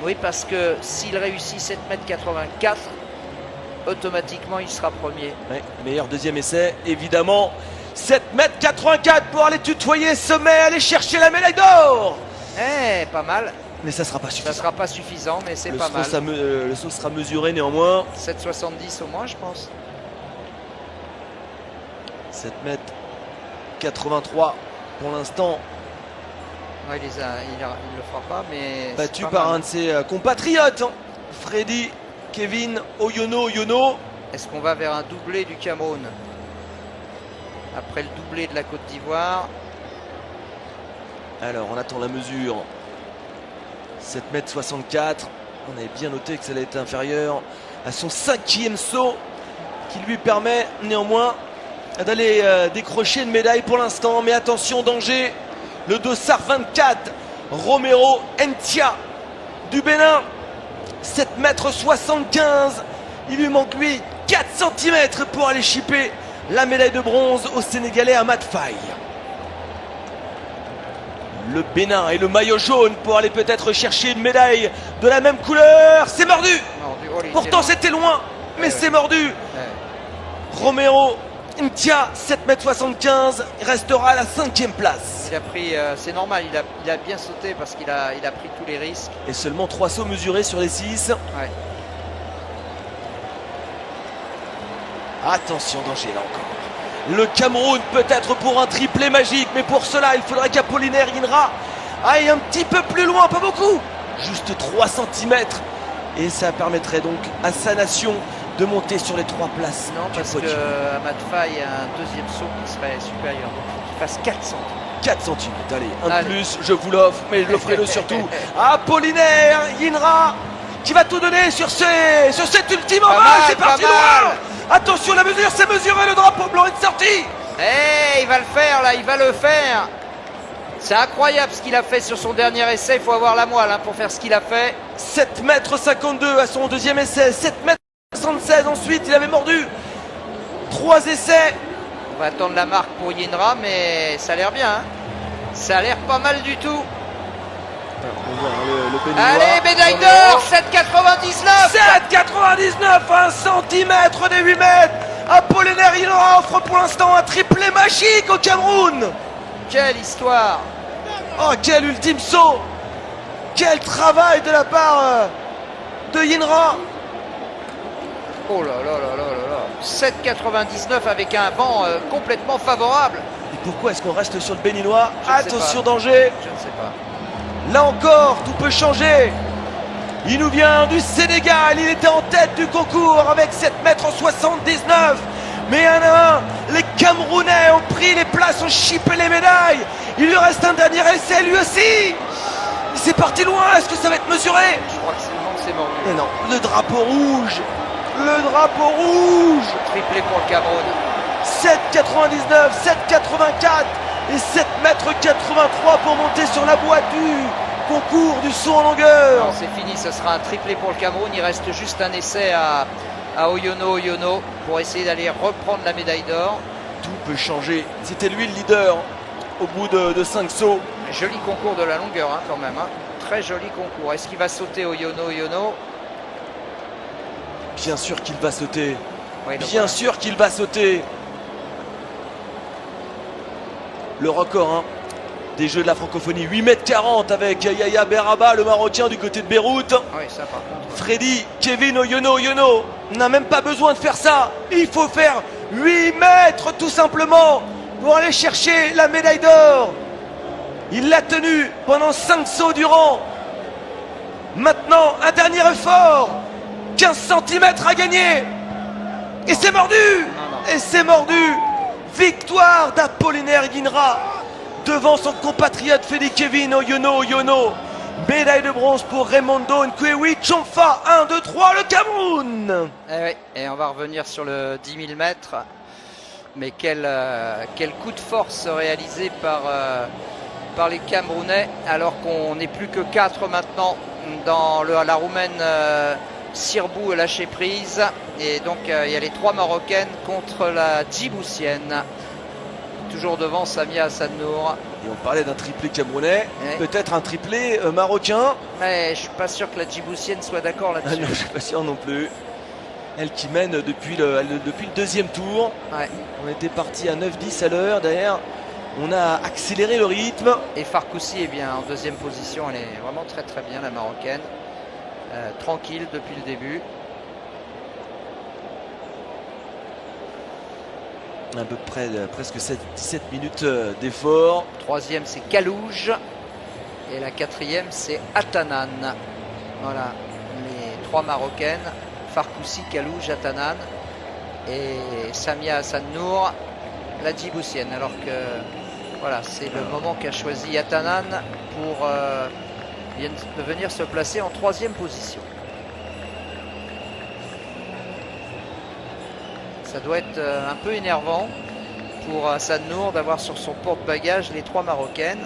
Oui, parce que s'il réussit 7,84 m, automatiquement il sera premier. Ouais, meilleur deuxième essai, évidemment. 7,84 m pour aller tutoyer Sommet, aller chercher la médaille d'or. Eh, pas mal. Mais ça sera pas Ça suffisant. sera pas suffisant, mais c'est Le pas mal. saut sera mesuré néanmoins. 7,70 au moins, je pense. 7,83 m pour l'instant. Ouais, il le fera pas, mais Battu c'est pas par mal. un de ses compatriotes, Freddy Kevin Oyono. Est-ce qu'on va vers un doublé du Cameroun après le doublé de la Côte d'Ivoire? Alors on attend la mesure. 7,64 m. On avait bien noté que ça allait être inférieur à son 5e saut, qui lui permet néanmoins d'aller décrocher une médaille pour l'instant. Mais attention, danger. Le dossard 24, Romero Ntia du Bénin. 7,75 m. Il lui manque lui 4 cm pour aller chipper la médaille de bronze au Sénégalais Ahmad Faye. Le Bénin et le maillot jaune pour aller peut-être chercher une médaille de la même couleur. C'est mordu. Oh, Pourtant c'était loin, mais c'est mordu. Ouais. Romero Ntia, 7,75 m, restera à la 5e place. Il a pris, c'est normal, il a bien sauté parce qu'il a pris tous les risques. Et seulement 3 sauts mesurés sur les 6. Ouais. Attention, danger là encore. Le Cameroun peut-être pour un triplé magique, mais pour cela il faudrait qu'Apollinaire Inra aille un petit peu plus loin, pas beaucoup, juste 3 cm. Et ça permettrait donc à sa nation de monter sur les 3 places. Non, parce que Ahmad Faye a un deuxième saut qui serait supérieur. Donc il faut qu'il fasse 4 cm. 4 cm, allez, un Allez. plus, je vous l'offre, mais l'offrez-le surtout à Apollinaire Inra, qui va tout donner sur cet ultime Pas envol. mal, C'est parti pas mal. loin. Attention, la mesure, c'est mesuré, le drapeau blanc est sorti. Eh, il va le faire là, il va le faire. C'est incroyable ce qu'il a fait sur son dernier essai. Il faut avoir la moelle pour faire ce qu'il a fait. 7,52 m à son deuxième essai, 7,76 m ensuite, il avait mordu 3 essais. On va attendre la marque pour Yinra, mais ça a l'air bien. Hein. Ça a l'air pas mal du tout. On va voir le Béninois. Allez, médaille d'or, 7,99. 7,99, 1 cm des 8 mètres. Apollinaire Inra offre pour l'instant un triplé magique au Cameroun. Quelle histoire. Oh, quel ultime saut. Quel travail de la part de Yinra. Oh là là là là là là. 7,99 avec un vent complètement favorable. Et pourquoi est-ce qu'on reste sur le Béninois? Je ne sais Attention, pas. danger. Je ne sais pas. Là encore, tout peut changer. Il nous vient du Sénégal. Il était en tête du concours avec 7,79 m. Mais un à un, les Camerounais ont pris les places, ont chippé les médailles. Il lui reste un dernier essai, lui aussi. C'est parti loin. Est-ce que ça va être mesuré? Je crois que c'est mordu. Mais non, le drapeau rouge. Le drapeau rouge. Triplé pour le Cameroun. 7,99, 7,84 et 7,83 m pour monter sur la boîte du concours du saut en longueur. Non, c'est fini, ce sera un triplé pour le Cameroun. Il reste juste un essai à Oyono pour essayer d'aller reprendre la médaille d'or. Tout peut changer. C'était lui le leader au bout de 5 sauts. Joli concours de la longueur quand même. Très joli concours. Est-ce qu'il va sauter Oyono? Bien sûr qu'il va sauter. Oui, donc Bien voilà. sûr qu'il va sauter. Le record des Jeux de la francophonie, 8,40 m avec Yaya Beraba, le Marocain du côté de Beyrouth. Oui, ça par contre. Freddy Kevin Oyono n'a même pas besoin de faire ça. Il faut faire 8 mètres tout simplement pour aller chercher la médaille d'or. Il l'a tenu pendant 5 sauts durant. Maintenant, un dernier effort. 15 cm à gagner. Et c'est mordu. Non. Et c'est mordu. Victoire d'Apollinaire Inra devant son compatriote Freddy Kevin Oyono. Médaille de bronze pour Raimondo Nkwewi Tchomfa. 1, 2, 3, le Cameroun. Et on va revenir sur le 10 000 mètres. Mais quel coup de force réalisé par les Camerounais, alors qu'on n'est plus que 4 maintenant dans la Roumaine Sirbou lâché prise. Et donc il y a les 3 Marocaines contre la Djiboutienne. Toujours devant Samia Hassan Nour. Et on parlait d'un triplé camerounais, Ouais. peut-être un triplé marocain. Mais je suis pas sûr que la Djiboutienne soit d'accord Ah là-dessus. non, je suis pas sûr non plus. Elle qui mène depuis le deuxième tour. Ouais. On était parti à 9-10 à l'heure. Derrière, on a accéléré le rythme. Et Farkoussi est bien en deuxième position. Elle est vraiment très très bien, la Marocaine. Tranquille depuis le début. À peu près presque 17 minutes d'effort. Troisième, c'est Kalouj. Et la quatrième, c'est Atanan. Voilà, les trois Marocaines. Farkoussi, Kalouj, Atanan. Et Samia Hassan Nour, la Djiboutienne. Alors que voilà, c'est le moment qu'a choisi Atanan pour de venir se placer en troisième position. Ça doit être un peu énervant pour Hassan Nour d'avoir sur son porte-bagages les trois Marocaines.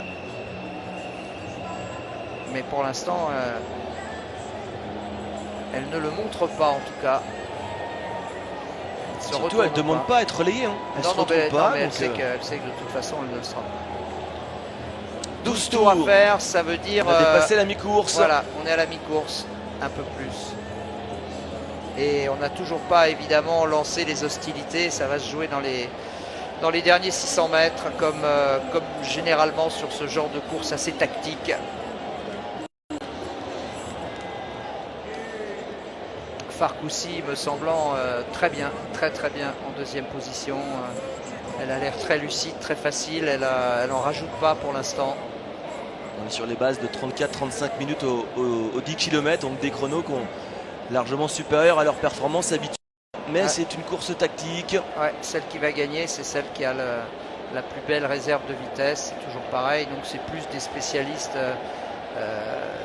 Mais pour l'instant, elle ne le montre pas en tout cas. Surtout, elle ne demande pas à être relayée. Hein. Elle se retrouve pas. Mais elle donc, sait que de toute façon, elle le sera. 12 tours à faire, ça veut dire... On a dépassé la mi-course. Voilà, on est à la mi-course, un peu plus. Et on n'a toujours pas évidemment lancé les hostilités. Ça va se jouer dans les derniers 600 mètres, comme généralement sur ce genre de course assez tactique. Farkoussi me semblant très bien, très très bien en deuxième position. Elle a l'air très lucide, très facile. Elle en rajoute pas pour l'instant. On est sur les bases de 34-35 minutes au 10 km, donc des chronos qui ont largement supérieurs à leur performance habituelle. Mais Ouais. c'est une course tactique. Ouais, celle qui va gagner, c'est celle qui a la plus belle réserve de vitesse. C'est toujours pareil. Donc c'est plus des spécialistes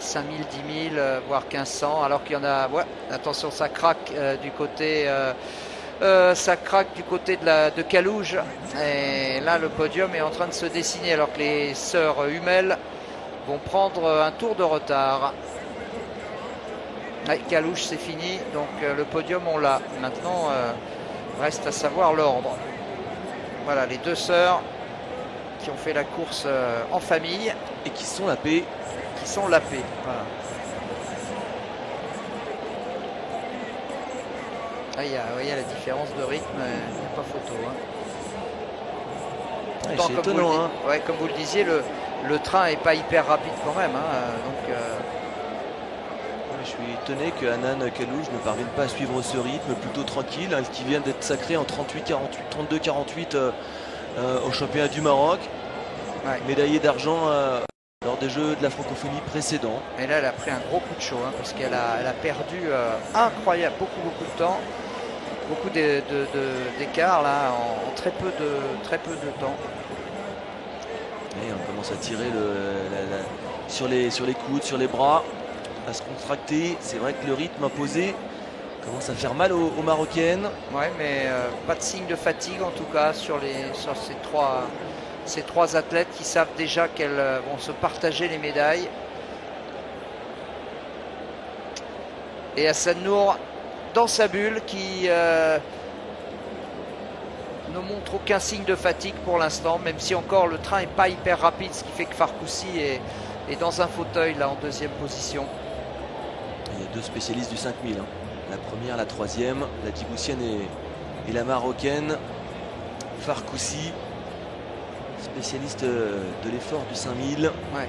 5000, 10 000, voire 1500. Alors qu'il y en a... Ouais, attention, ça craque du côté... ça craque du côté de Kalouj. Et là, le podium est en train de se dessiner alors que les sœurs Hummel vont prendre un tour de retard. Ouais, Kalouj, c'est fini. Donc le podium, on l'a. Maintenant, reste à savoir l'ordre. Voilà, les deux sœurs qui ont fait la course en famille. Et qui sont la paix. Qui sont lapées. Voilà. Ah, il y a la différence de rythme, il n'y a pas photo. Hein. Ouais, Pourtant, c'est comme étonnant. vous, ouais, comme vous le disiez, le train n'est pas hyper rapide quand même. Hein, donc, Je suis étonné que Hanan Kalouj ne parvienne pas à suivre ce rythme plutôt tranquille, hein, qui vient d'être sacré en 32-48 au championnat du Maroc. Ouais. Médaillé d'argent lors des Jeux de la francophonie précédents. Et là, elle a pris un gros coup de chaud hein, parce qu'elle a perdu incroyable, beaucoup de temps, beaucoup d'écart là en très peu de temps. Et on commence à tirer sur les coudes, sur les bras, à se contracter. C'est vrai que le rythme imposé commence à faire mal aux Marocaines. Ouais, mais pas de signe de fatigue en tout cas sur ces trois athlètes qui savent déjà qu'elles vont se partager les médailles. Et Hassan Nour dans sa bulle qui ne montre aucun signe de fatigue pour l'instant, même si encore le train n'est pas hyper rapide, ce qui fait que Farkoussi est dans un fauteuil là en deuxième position. Il y a deux spécialistes du 5000. Hein. La première, la troisième, la Djiboutienne et la Marocaine. Farkoussi, spécialiste de l'effort du 5000. Ouais.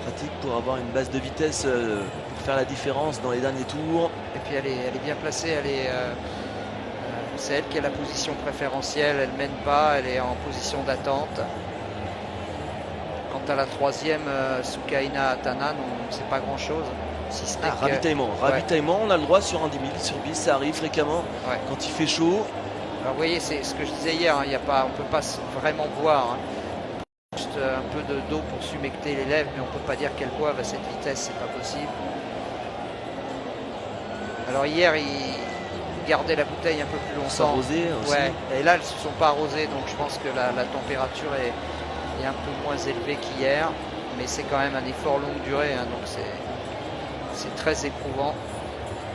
Pratique pour avoir une base de vitesse pour faire la différence dans les derniers tours. Et puis elle est bien placée, c'est elle qui a la position préférentielle, elle mène pas, elle est en position d'attente. Quant à la troisième, Soukaina Atanan, on ne sait pas grand chose. Si ce n'est que... Ravitaillement, on a le droit sur un 10 000, sur 10, ça arrive fréquemment quand il fait chaud. Alors vous voyez, c'est ce que je disais hier, hein, on ne peut pas vraiment boire. Hein. Juste un peu d'eau pour s'humecter les lèvres, mais on ne peut pas dire qu'elles boivent à cette vitesse, c'est pas possible. Alors hier, ils gardaient la bouteille un peu plus longtemps. S'arroser aussi. Ouais. Et là, elles ne se sont pas arrosées, donc je pense que la température est un peu moins élevée qu'hier. Mais c'est quand même un effort longue durée, hein, donc c'est très éprouvant.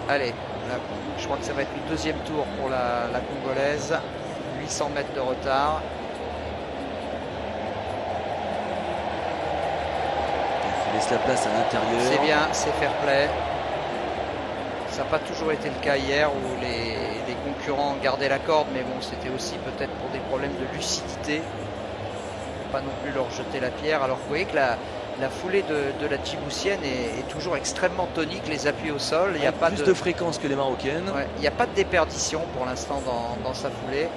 Allez, là, je crois que ça va être le deuxième tour pour la Congolaise. 800 mètres de retard. laisse la place à l'intérieur. C'est bien, c'est fair play. Ça n'a pas toujours été le cas hier où les concurrents gardaient la corde, mais bon, c'était aussi peut-être pour des problèmes de lucidité. Pas non plus leur jeter la pierre. Alors vous voyez que la foulée de la Djiboutienne est toujours extrêmement tonique, les appuis au sol. Il y a pas plus de fréquence que les Marocaines. Ouais, il n'y a pas de déperdition pour l'instant dans sa foulée.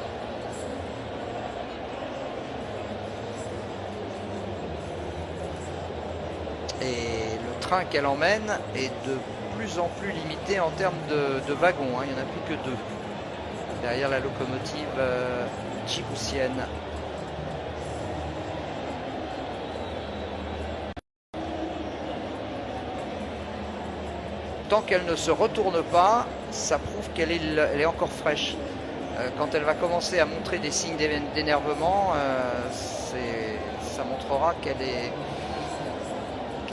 Et le train qu'elle emmène est de plus en plus limité en termes de wagons. Il n'y en a plus que 2 derrière la locomotive djiboutienne. Tant qu'elle ne se retourne pas, ça prouve qu'elle est encore fraîche. Quand elle va commencer à montrer des signes d'énervement, ça montrera qu'elle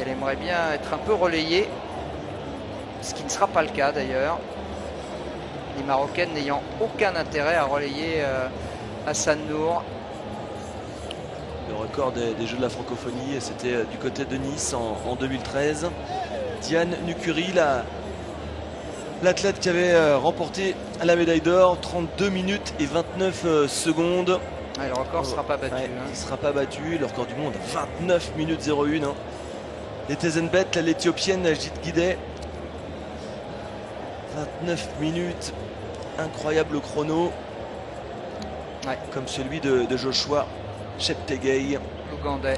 aimerait bien être un peu relayée, ce qui ne sera pas le cas d'ailleurs. Les Marocaines n'ayant aucun intérêt à relayer Hassan Nour. Le record des Jeux de la francophonie, c'était du côté de Nice en 2013. Diane Nukuri, l'athlète qui avait remporté la médaille d'or, 32 minutes et 29 secondes. Le record ne sera pas battu. Il ne sera pas battu. Le record du monde, 29 minutes 01. Les Tezenbet, l'Éthiopienne Jit Guidé, 29 minutes. Incroyable chrono. Comme celui de Joshua Cheptegei. L'Ougandais.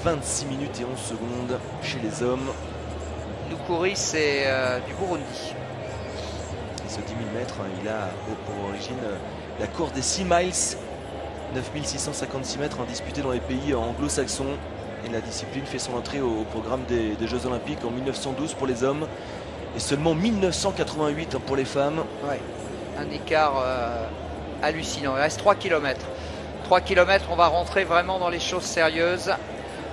26 minutes et 11 secondes chez les hommes. Nukuri, c'est du Burundi. Et ce 10 000 mètres, il a pour origine la course des 6 miles, 9656 mètres disputés dans les pays anglo-saxons. Et la discipline fait son entrée au programme des Jeux Olympiques en 1912 pour les hommes et seulement 1988 pour les femmes. Ouais. Un écart hallucinant. Il reste 3 km. 3 km, on va rentrer vraiment dans les choses sérieuses.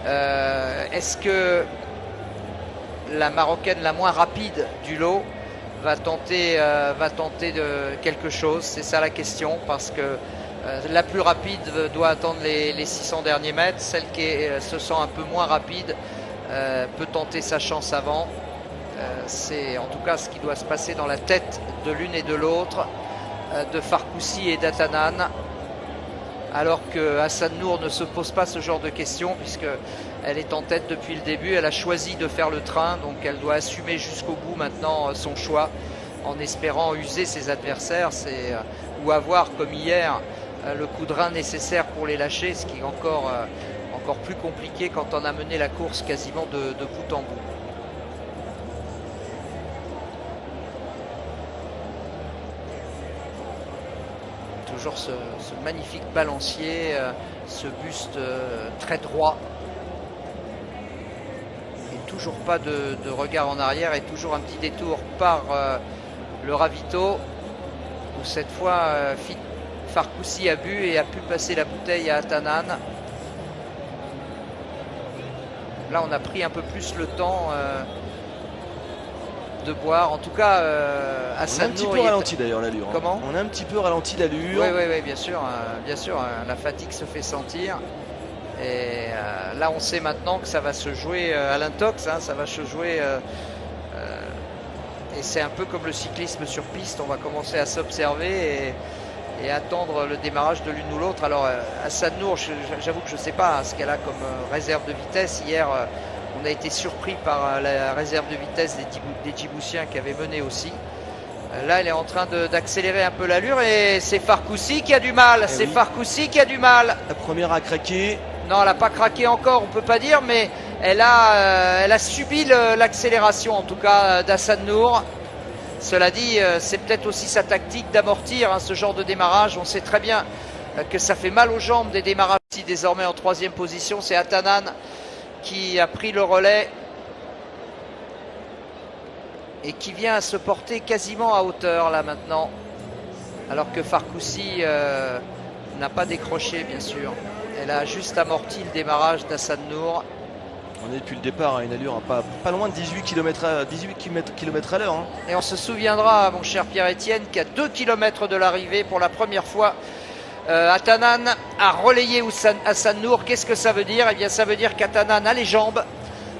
Est-ce que la Marocaine la moins rapide du lot va tenter de quelque chose? C'est ça la question, parce que la plus rapide doit attendre les 600 derniers mètres. Celle qui se sent un peu moins rapide peut tenter sa chance avant. C'est en tout cas ce qui doit se passer dans la tête de l'une et de l'autre, de Farkoussi et d'Atanan, alors que Hassan Nour ne se pose pas ce genre de questions puisqu'elle est en tête depuis le début. Elle a choisi de faire le train, donc elle doit assumer jusqu'au bout maintenant son choix, en espérant user ses adversaires ou avoir, comme hier, le coup de rein nécessaire pour les lâcher, ce qui est encore plus compliqué quand on a mené la course quasiment de bout en bout. Toujours ce magnifique balancier, ce buste très droit. Et toujours pas de regard en arrière, et toujours un petit détour par le ravito, où cette fois Farkoussi a bu et a pu passer la bouteille à Atanan. Là on a pris un peu plus le temps de boire. En tout cas, Hassan Nour, on a un petit peu ralenti d'ailleurs l'allure. Comment ? On a un petit peu ralenti l'allure. Oui, bien sûr, la fatigue se fait sentir. Et là, on sait maintenant que ça va se jouer à l'intox, ça va se jouer. Et c'est un peu comme le cyclisme sur piste. On va commencer à s'observer et attendre le démarrage de l'une ou l'autre. Alors, Hassan Nour, j'avoue que je ne sais pas ce qu'elle a comme réserve de vitesse. Hier, on a été surpris par la réserve de vitesse des Djiboutiens qui avaient mené aussi. Là, elle est en train d'accélérer un peu l'allure et c'est Farkoussi qui a du mal. Farkoussi qui a du mal. La première a craqué. Non, elle n'a pas craqué encore, on ne peut pas dire, mais elle a subi l'accélération, en tout cas, d'Hassan Nour. Cela dit, c'est peut-être aussi sa tactique d'amortir ce genre de démarrage. On sait très bien que ça fait mal aux jambes des démarrages. Désormais en 3e position, c'est Atanan qui a pris le relais et qui vient à se porter quasiment à hauteur là maintenant, alors que Farkoussi n'a pas décroché, bien sûr. Elle a juste amorti le démarrage d'Hassan Nour. On est depuis le départ à une allure pas loin de 18 km à l'heure. Et on se souviendra, mon cher Pierre-Étienne, qu'à 2 km de l'arrivée, pour la première fois, Atanan a relayé Hassan Nour. Qu'est-ce que ça veut dire? Eh bien, ça veut dire qu'Atanan a les jambes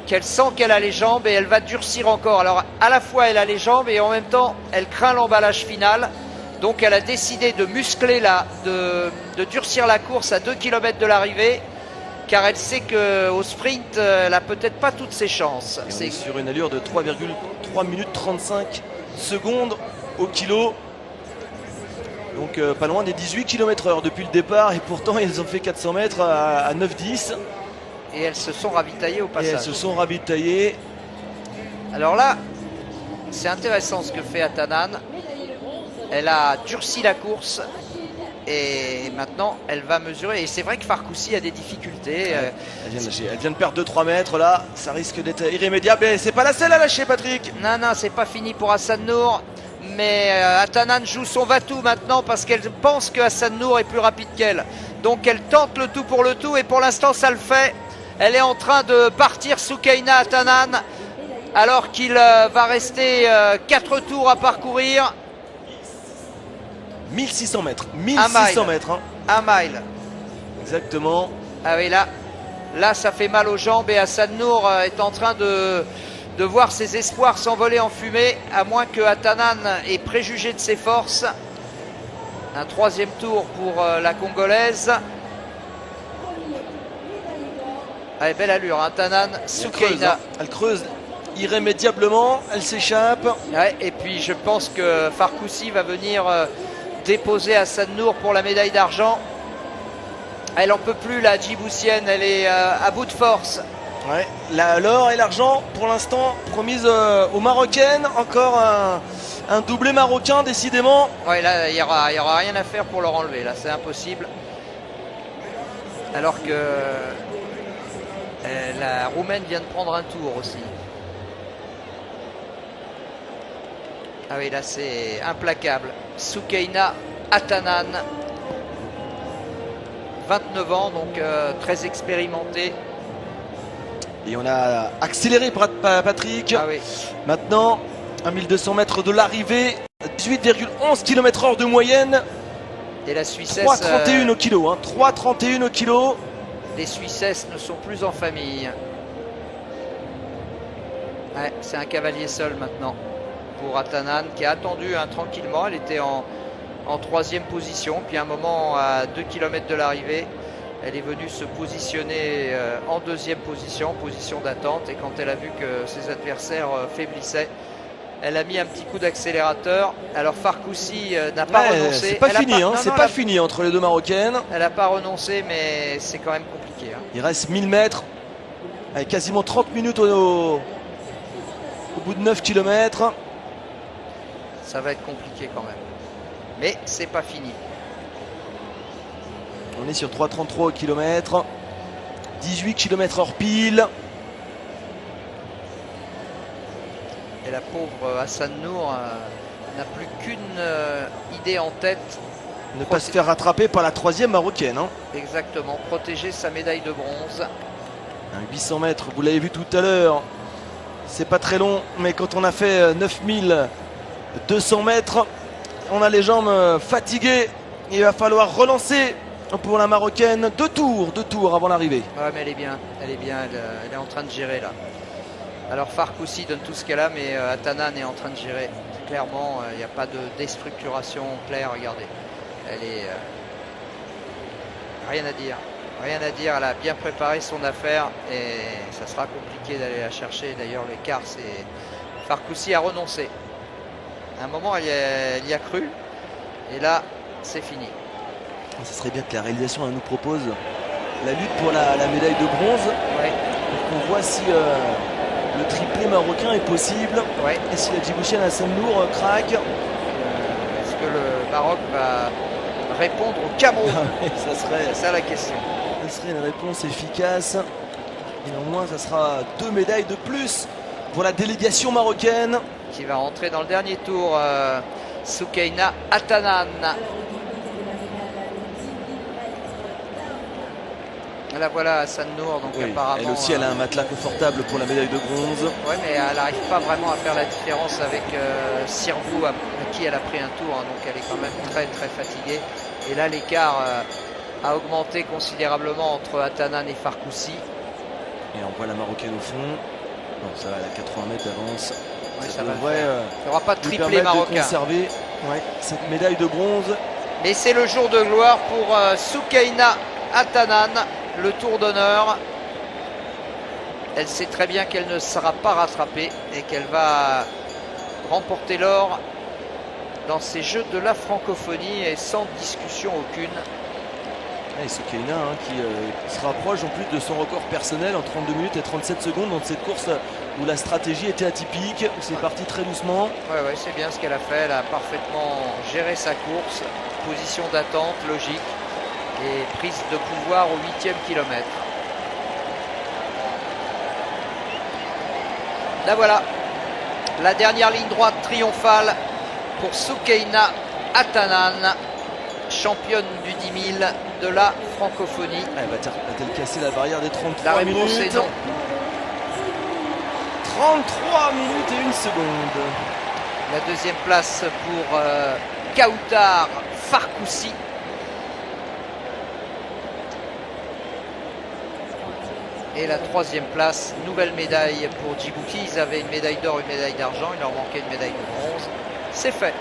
qu'elle sent qu'elle a les jambes et elle va durcir encore. Alors à la fois elle a les jambes et en même temps elle craint l'emballage final. Donc elle a décidé de muscler de durcir la course à 2 km de l'arrivée, car elle sait qu'au sprint elle a peut-être pas toutes ses chances. C'est sur une allure de 3,3 minutes 35 secondes au kilo. Donc pas loin des 18 km/h depuis le départ, et pourtant ils ont fait 400 mètres à 9,10. Et elles se sont ravitaillées au passage. Et elles se sont ravitaillées. Alors là, c'est intéressant ce que fait Atanan. Elle a durci la course et maintenant elle va mesurer. Et c'est vrai que Farkoussi a des difficultés. Elle vient de perdre 2-3 mètres là, ça risque d'être irrémédiable. Et c'est pas la seule à lâcher, Patrick. Non, non, c'est pas fini pour Hassan Nour. Mais Atanan joue son va-tout maintenant parce qu'elle pense que Hassan Nour est plus rapide qu'elle. Donc elle tente le tout pour le tout et pour l'instant ça le fait. Elle est en train de partir, Soukaina Atanan, alors qu'il va rester 4 tours à parcourir. 1600 mètres. 1600 mètres. Hein. Un mile. Exactement. Ah oui, là ça fait mal aux jambes et Hassan Nour est en train de voir ses espoirs s'envoler en fumée, à moins que Atanan ait préjugé de ses forces. Un 3e tour pour la Congolaise. Allez, belle allure, hein, Atanan, Soukaina. Elle creuse irrémédiablement, elle s'échappe. Ouais, et puis je pense que Farkoussi va venir déposer Hassan Nour pour la médaille d'argent. Elle en peut plus, la Djiboutienne, elle est à bout de force. Ouais, l'or et l'argent pour l'instant promise aux Marocaines. Encore un doublé marocain décidément. Ouais, là il y aura rien à faire pour leur enlever, là c'est impossible. Alors que la Roumaine vient de prendre un tour aussi. Ah oui, là c'est implacable. Soukaina Atanan, 29 ans, donc très expérimenté. Et on a accéléré, Patrick. Ah oui. Maintenant, à 1200 mètres de l'arrivée, 18,11 km/h de moyenne. Et la Suissesse. 3,31 au kilo. Hein, 3,31 au kilo. Les Suissesses ne sont plus en famille. Ouais, c'est un cavalier seul maintenant pour Atanan, qui a attendu tranquillement. Elle était en 3e position. Puis à un moment, à 2 km de l'arrivée, elle est venue se positionner en 2e position, position d'attente. Et quand elle a vu que ses adversaires faiblissaient, elle a mis un petit coup d'accélérateur. Alors Farkoussi n'a pas renoncé. C'est pas fini, c'est pas fini entre les deux Marocaines. Elle n'a pas renoncé, mais c'est quand même compliqué. Hein. Il reste 1000 mètres, avec quasiment 30 minutes au bout de 9 km. Ça va être compliqué quand même. Mais c'est pas fini. On est sur 3,33 au kilomètre. 18 km/h pile. Et la pauvre Hassan Nour n'a plus qu'une idée en tête. Ne pas se faire rattraper par la 3e marocaine. Hein. Exactement, protéger sa médaille de bronze. Un 800 mètres, vous l'avez vu tout à l'heure. C'est pas très long, mais quand on a fait 9200 mètres, on a les jambes fatiguées. Il va falloir relancer pour la Marocaine. Deux tours avant l'arrivée. Ouais, mais elle est bien, elle est en train de gérer là. Alors Farkoussi donne tout ce qu'elle a, mais Atanan est en train de gérer. Clairement, il n'y a pas de déstructuration claire, regardez. Elle est... rien à dire. Rien à dire, elle a bien préparé son affaire et ça sera compliqué d'aller la chercher. D'ailleurs, l'écart, c'est... Farkoussi a renoncé. À un moment, elle y a cru. Et là, c'est fini. Ce serait bien que la réalisation nous propose la lutte pour la médaille de bronze. Ouais. Pour qu'on voit si le triplé marocain est possible. Ouais. Et si la Djiboutienne Hassan Nour craque. Est-ce que le Maroc va répondre au Cameroun? C'est ça la question. Ce serait une réponse efficace. Et néanmoins, ça sera 2 médailles de plus pour la délégation marocaine. Qui va rentrer dans le dernier tour, Soukaina Atanan. Là voilà Hassan Nour, donc oui, apparemment... elle aussi, elle a un matelas confortable pour la médaille de bronze. Ouais, mais elle n'arrive pas vraiment à faire la différence avec Sirvou, à qui elle a pris un tour. Hein, donc elle est quand même très très fatiguée. Et là, l'écart a augmenté considérablement entre Atanan et Farkoussi. Et on voit la Marocaine au fond. Bon, ça va, elle a 80 mètres d'avance. Ouais, ça va devrait il n'y aura pas de lui triplé permettre de marocain. conserver cette médaille de bronze. Mais c'est le jour de gloire pour Soukaina Atanan, le tour d'honneur. Elle sait très bien qu'elle ne sera pas rattrapée et qu'elle va remporter l'or dans ces Jeux de la francophonie et sans discussion aucune. Et Soukaina qui se rapproche en plus de son record personnel en 32 minutes et 37 secondes dans cette course où la stratégie était atypique, où c'est parti très doucement. Ouais, c'est bien ce qu'elle a fait. Elle a parfaitement géré sa course. Position d'attente logique et prise de pouvoir au 8e kilomètre. Là voilà, la dernière ligne droite triomphale pour Soukaina Atanan, championne du 10 000 de la francophonie. Va-t-elle casser la barrière des 33 La réponse minutes? est non. 33 minutes et 1 seconde. La deuxième place pour Kautar Farkoussi. Et la troisième place, nouvelle médaille pour Djibouti. Ils avaient une médaille d'or, une médaille d'argent. Il leur manquait une médaille de bronze. C'est fait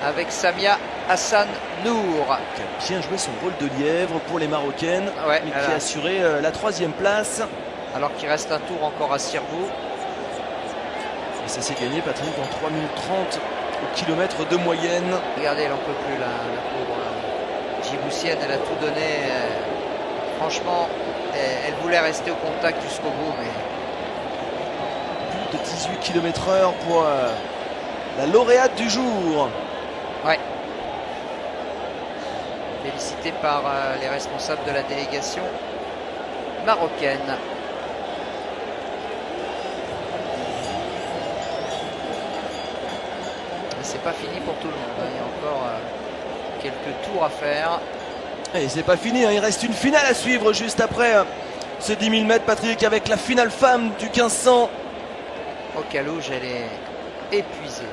avec Samia Hassan Nour. Qui a bien joué son rôle de lièvre pour les Marocaines, Ouais, mais qui a assuré la troisième place. Alors qu'il reste un tour encore à Sirbourg. Et ça s'est gagné, Patrick, en 3 minutes 30 au kilomètre de moyenne. Regardez, elle n'en peut plus, la pauvre Djiboutienne. Elle a tout donné. Franchement, elle voulait rester au contact jusqu'au bout. Mais... Plus de 18 km/h pour la lauréate du jour. Ouais. Félicité par les responsables de la délégation marocaine. Mais c'est pas fini pour tout le monde. Il y a encore quelques tours à faire. Et c'est pas fini, il reste une finale à suivre juste après ce 10 000 mètres, Patrick, avec la finale femme du 1500. Ocalouge, elle est épuisée.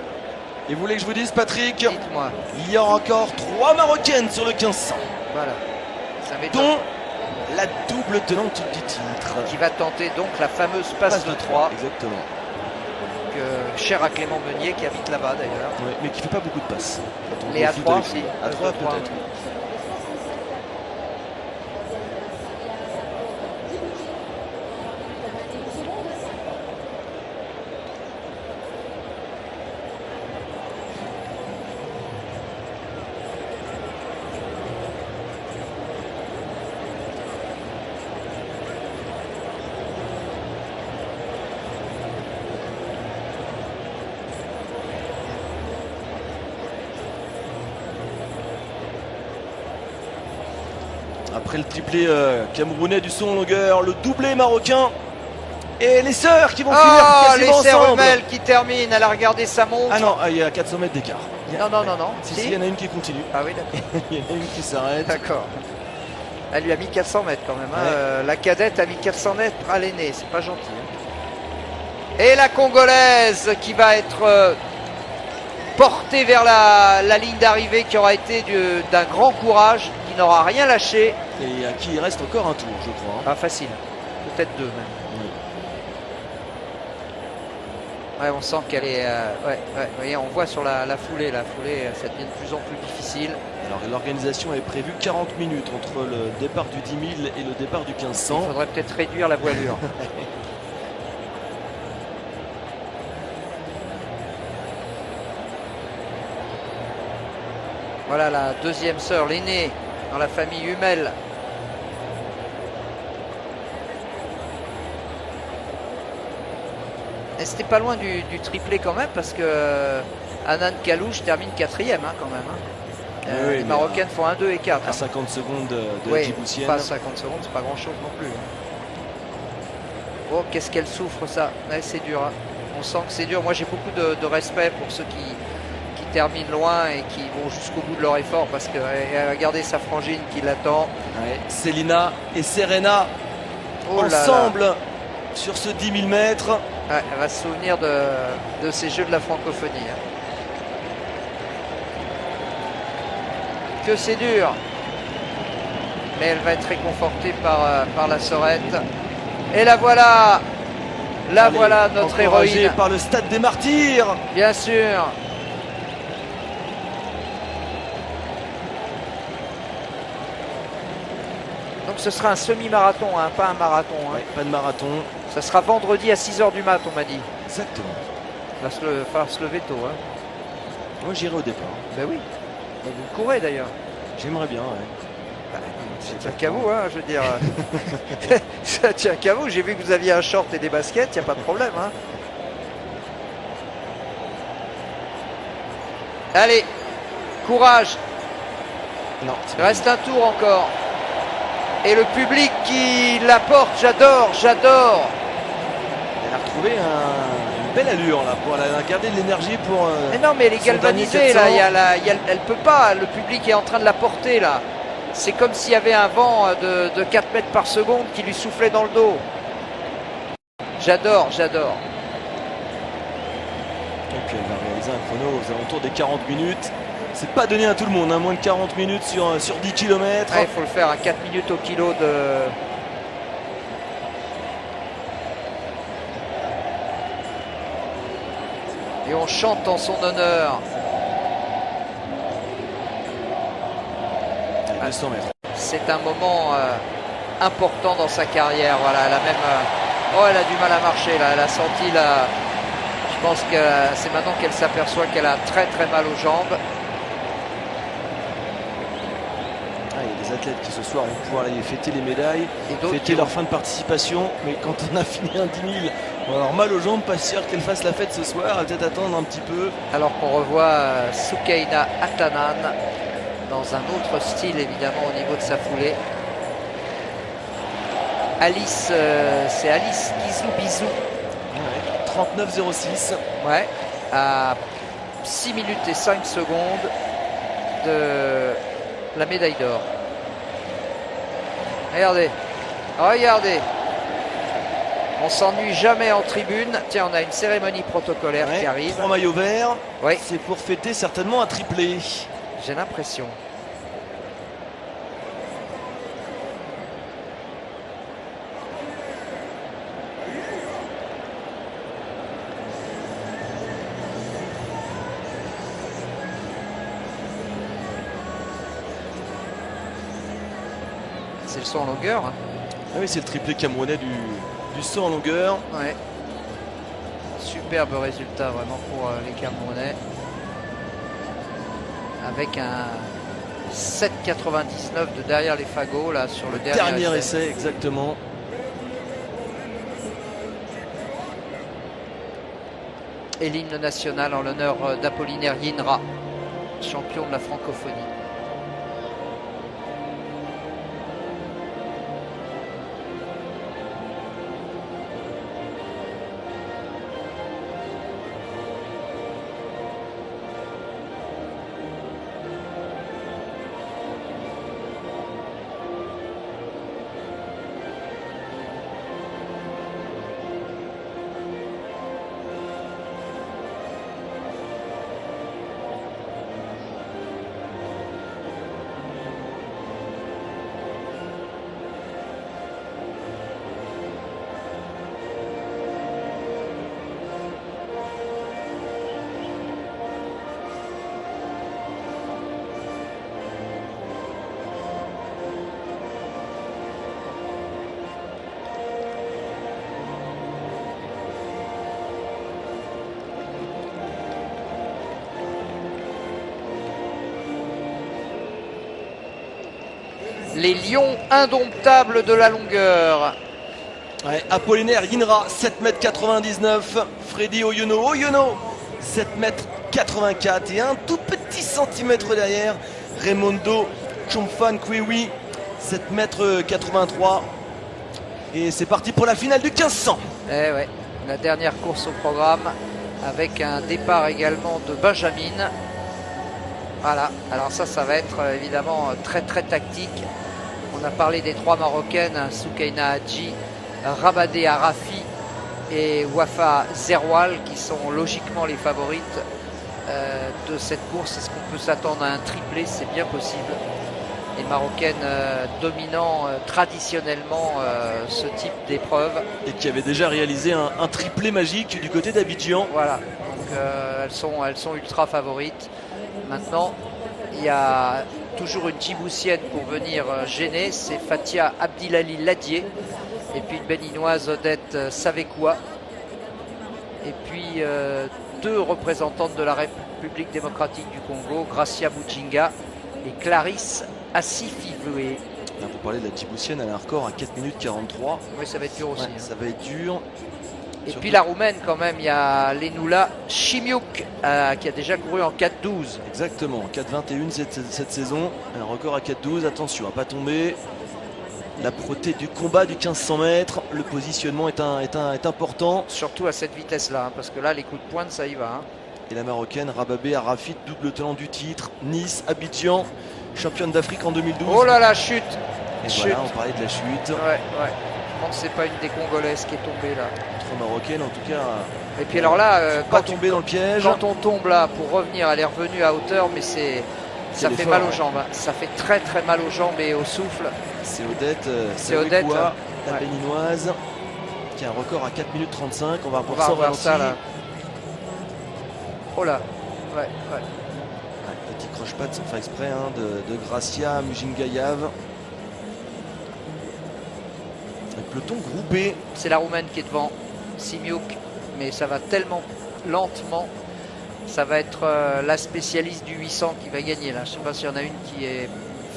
Et vous voulez que je vous dise, Patrick, dites-moi, il y aura encore 3 Marocaines sur le 1500. Voilà. Ça m'étonne. Dont la double tenante du titre. Qui va tenter donc la fameuse passe de 3. Exactement. Cher à Clément Meunier qui habite là-bas d'ailleurs. Ouais, mais qui fait pas beaucoup de passes. Les A3 aussi. A3 peut-être. Après le triplé camerounais du saut en longueur, le doublé marocain et les sœurs qui vont finir quasiment les sœurs ensemble. Hummel qui termine, elle a regardé sa montre. Ah non, il y a 400 mètres d'écart. Non. Si, il y en a une qui continue. Ah oui, d'accord. Il y en a une qui s'arrête. D'accord. Elle lui a mis 400 mètres quand même. Ouais. La cadette a mis 400 mètres à l'aînée, c'est pas gentil. Hein. Et la Congolaise qui va être portée vers la ligne d'arrivée, qui aura été d'un grand courage, qui n'aura rien lâché. Et à qui il reste encore un tour, je crois. Pas facile, peut-être 2 même. Oui. Ouais, on sent qu'elle est... Vous voyez, on voit sur la foulée, ça devient de plus en plus difficile. Alors l'organisation avait prévu 40 minutes entre le départ du 10 000 et le départ du 1500. Il faudrait peut-être réduire la voilure. Voilà la deuxième sœur, l'aînée dans la famille Hummel. Et c'était pas loin du triplé quand même, parce que Anan Kalouche termine 4e quand même. Hein. Oui, les Marocaines font 1, 2 et 4. À 50 secondes de oui, Djiboutienne. pas 50 secondes, c'est pas grand chose non plus. Oh, qu'est-ce qu'elle souffre ça. Ouais, c'est dur. Hein. On sent que c'est dur. Moi j'ai beaucoup de respect pour ceux qui terminent loin et qui vont jusqu'au bout de leur effort, parce qu'elle a gardé sa frangine qui l'attend. Ouais. Célina et Serena ensemble sur ce 10 000 mètres. Ouais, elle va se souvenir de ces Jeux de la francophonie. Hein. Que c'est dur. Mais elle va être réconfortée par la sœurette. Et la voilà, La Allez, voilà notre encouragée héroïne. par le Stade des Martyrs. Bien sûr. Donc ce sera un semi-marathon, hein, pas un marathon. Hein. Ouais, pas de marathon. Ça sera vendredi à 6 h du mat, on m'a dit. Exactement. Il va falloir se lever tôt. Hein. Moi j'irai au départ. Ben oui. Ben, vous courez d'ailleurs. J'aimerais bien, ouais. Ben, ça tient qu'à vous, hein, je veux dire. Ça tient qu'à vous. J'ai vu que vous aviez un short et des baskets, il n'y a pas de problème. Hein. Allez, courage. Non, Il reste un tour encore. Et le public qui l'apporte, j'adore, j'adore. elle a retrouvé une belle allure là, pour elle a gardé de l'énergie pour. Mais non, mais elle est son galvanisée dernier là, 400. elle peut pas, le public est en train de la porter là. C'est comme s'il y avait un vent de 4 mètres par seconde qui lui soufflait dans le dos. J'adore, j'adore. Donc elle va réaliser un chrono aux alentours des 40 minutes. C'est pas donné à tout le monde, hein, moins de 40 minutes sur 10 km. Il faut le faire à 4 minutes au kilo de... Et on chante en son honneur. 200 mètres. C'est un moment important dans sa carrière. Voilà, elle a même... oh, elle a du mal à marcher là. Elle a senti là... Je pense que c'est maintenant qu'elle s'aperçoit qu'elle a très très mal aux jambes. Ah, il y a des athlètes qui ce soir vont pouvoir aller fêter les médailles, Et d'autres fêter leur fin de participation. Mais quand on a fini un 10 000, on va avoir mal aux jambes, pas sûr qu'elle fasse la fête ce soir. Elle va peut-être attendre un petit peu. Alors qu'on revoit Soukaina Atanan dans un autre style évidemment au niveau de sa foulée. Alice, c'est Alice Guizou-Bizou. Ouais, 39,06. Ouais, à 6 minutes et 5 secondes de la médaille d'or. Regardez, regardez. On s'ennuie jamais en tribune. Tiens, on a une cérémonie protocolaire qui arrive. 3 maillots verts. Oui, C'est pour fêter certainement un triplé. j'ai l'impression. C'est le saut en longueur. Hein. Ah oui, c'est le triplé camerounais du saut en longueur. Ouais. Superbe résultat vraiment pour les Camerounais. Avec un 7,99 de derrière les fagots là sur le dernier Essai, exactement. Et l'hymne national en l'honneur d'Apollinaire Yinra, champion de la francophonie. Les lions indomptables de la longueur. Ouais, Apollinaire Yinra, 7,99 m. Freddy Oyono, 7,84 m. Et un tout petit centimètre derrière, Raimondo Chomfan Kwewi, 7,83 m. Et c'est parti pour la finale du 1500. Eh ouais, la dernière course au programme avec un départ également de Benjamin. Voilà, alors ça va être évidemment très très tactique. On a parlé des trois Marocaines, Soukaina Hadji, Rabadé Arafi et Wafa Zerwal qui sont logiquement les favorites de cette course. Est-ce qu'on peut s'attendre à un triplé? C'est bien possible. les Marocaines dominant traditionnellement ce type d'épreuve. Et qui avait déjà réalisé un triplé magique du côté d'Abidjan. Voilà, donc elles sont ultra favorites. Maintenant, il y a toujours une Djiboutienne pour venir gêner, c'est Fatia Abdilali Ladier. Et puis une béninoise, Odette Savekoua. Et puis deux représentantes de la République démocratique du Congo, Gracia Bujinga et Clarisse Assifivoué. Là, vous parlez de la Djiboutienne, elle a un record à 4 minutes 43. Oui, ça va être dur aussi. Ouais, ça va être dur. Et puis la Roumaine quand même, il y a Lenoula Chimiuk qui a déjà couru en 4-12. Exactement, 4-21 cette saison. Un record à 4-12, attention à ne pas tomber. La proté du combat du 1500 mètres, le positionnement est important. Surtout à cette vitesse-là, hein, parce que là, les coups de pointe, ça y va. Hein. Et la Marocaine, Rababé Arafit, double tenant du titre. Nice, Abidjan, championne d'Afrique en 2012. Oh là là, chute. Et chute. voilà, on parlait de la chute. Ouais. Je pense que c'est pas une des Congolaises qui est tombée là. Trois Marocaines, en tout cas. Et puis alors là, pas tombé dans le piège. Quand on tombe là pour revenir, elle est revenue à hauteur, mais ça fait mal aux jambes. Hein. Ça fait très très mal aux jambes et au souffle. C'est Odette, Odette, la béninoise, qui a un record à 4 minutes 35. On va revoir ça là. Oh là, ouais. Petit croche-patte sans faire exprès hein, de Gracia Mujingayav. Le peloton groupé. C'est la Roumaine qui est devant, Simiuk, mais ça va tellement lentement. Ça va être la spécialiste du 800 qui va gagner là. Je ne sais pas s'il y en a une qui est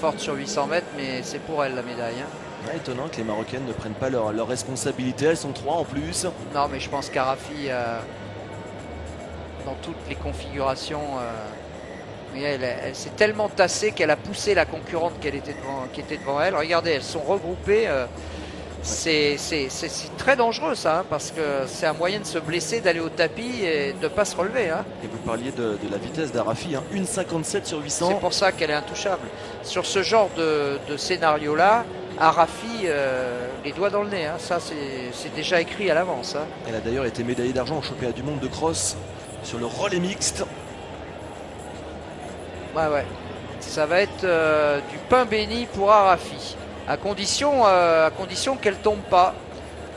forte sur 800 mètres, mais c'est pour elle la médaille. Hein. Ouais, étonnant que les Marocaines ne prennent pas leur responsabilité. Elles sont 3 en plus. Non, mais je pense qu'Arafi, dans toutes les configurations, elle s'est tellement tassée qu'elle a poussé la concurrente qui était devant elle. Regardez, elles sont regroupées. C'est très dangereux ça, hein, parce que c'est un moyen de se blesser, d'aller au tapis et de ne pas se relever. Hein. Et vous parliez de la vitesse d'Arafi, hein, 1,57 sur 800. C'est pour ça qu'elle est intouchable. Sur ce genre de scénario-là, Arafi, les doigts dans le nez, hein, ça c'est déjà écrit à l'avance. Hein. Elle a d'ailleurs été médaillée d'argent au championnat du monde de cross sur le relais mixte. Ouais. Ça va être du pain béni pour Arafi. À condition qu'elle tombe pas.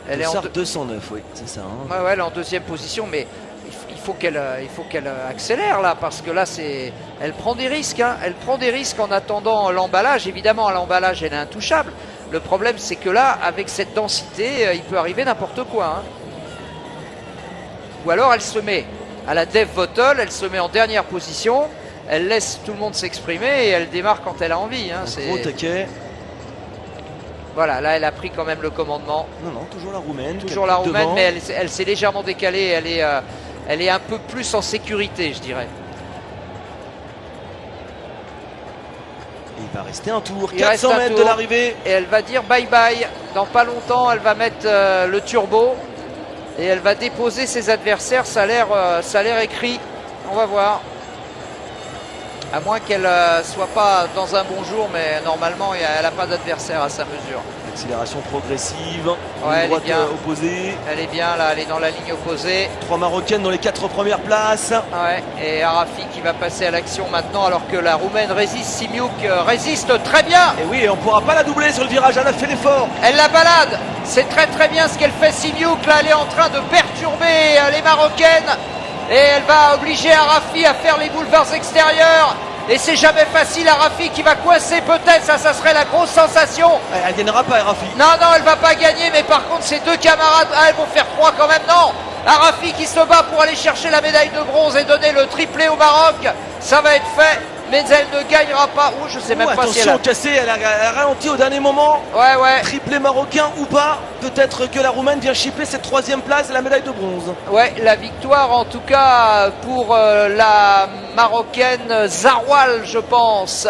Elle est en 209, oui, c'est ça. Hein. Ouais, elle est en deuxième position, mais il faut qu'elle accélère là, parce que là elle prend des risques. Hein. Elle prend des risques en attendant l'emballage. Évidemment, à l'emballage, elle est intouchable. Le problème, c'est que là, avec cette densité, il peut arriver n'importe quoi. Hein. Ou alors, elle se met à la Dev Votel, elle se met en dernière position, elle laisse tout le monde s'exprimer et elle démarre quand elle a envie. Hein. Gros taquet. Voilà, là elle a pris quand même le commandement. Non, toujours la Roumaine. Toujours la Roumaine, devant. Mais elle s'est légèrement décalée. Elle est un peu plus en sécurité, je dirais. Et il va rester un tour, 400 mètres de l'arrivée. Et elle va dire bye bye. Dans pas longtemps, elle va mettre le turbo. Et elle va déposer ses adversaires. Ça a l'air écrit. On va voir. À moins qu'elle soit pas dans un bon jour, mais normalement, elle n'a pas d'adversaire à sa mesure. Accélération progressive, ouais, droite opposée. Elle est bien là, elle est dans la ligne opposée. 3 Marocaines dans les 4 premières places. Ouais, et Arafi qui va passer à l'action maintenant, alors que la Roumaine résiste. Simiuk résiste très bien. Et oui, on ne pourra pas la doubler sur le virage, elle a fait l'effort. Elle la balade, c'est très bien ce qu'elle fait Simiuk. Là, elle est en train de perturber les Marocaines. Et elle va obliger Arafi à faire les boulevards extérieurs. Et c'est jamais facile, Arafi qui va coincer peut-être, ça serait la grosse sensation. Elle gagnera pas, Arafi. Non, elle va pas gagner, mais par contre ses deux camarades, elles vont faire 3 quand même, non. Arafi qui se bat pour aller chercher la médaille de bronze et donner le triplé au Maroc, ça va être fait. Mais elle ne gagnera pas. Ou je sais même pas si elle a... Attention, cassé, elle a ralenti au dernier moment. Ouais. Triplé marocain ou pas. Peut-être que la Roumaine vient chipper cette 3e place et la médaille de bronze. Ouais, la victoire en tout cas pour la Marocaine Zaroual, je pense.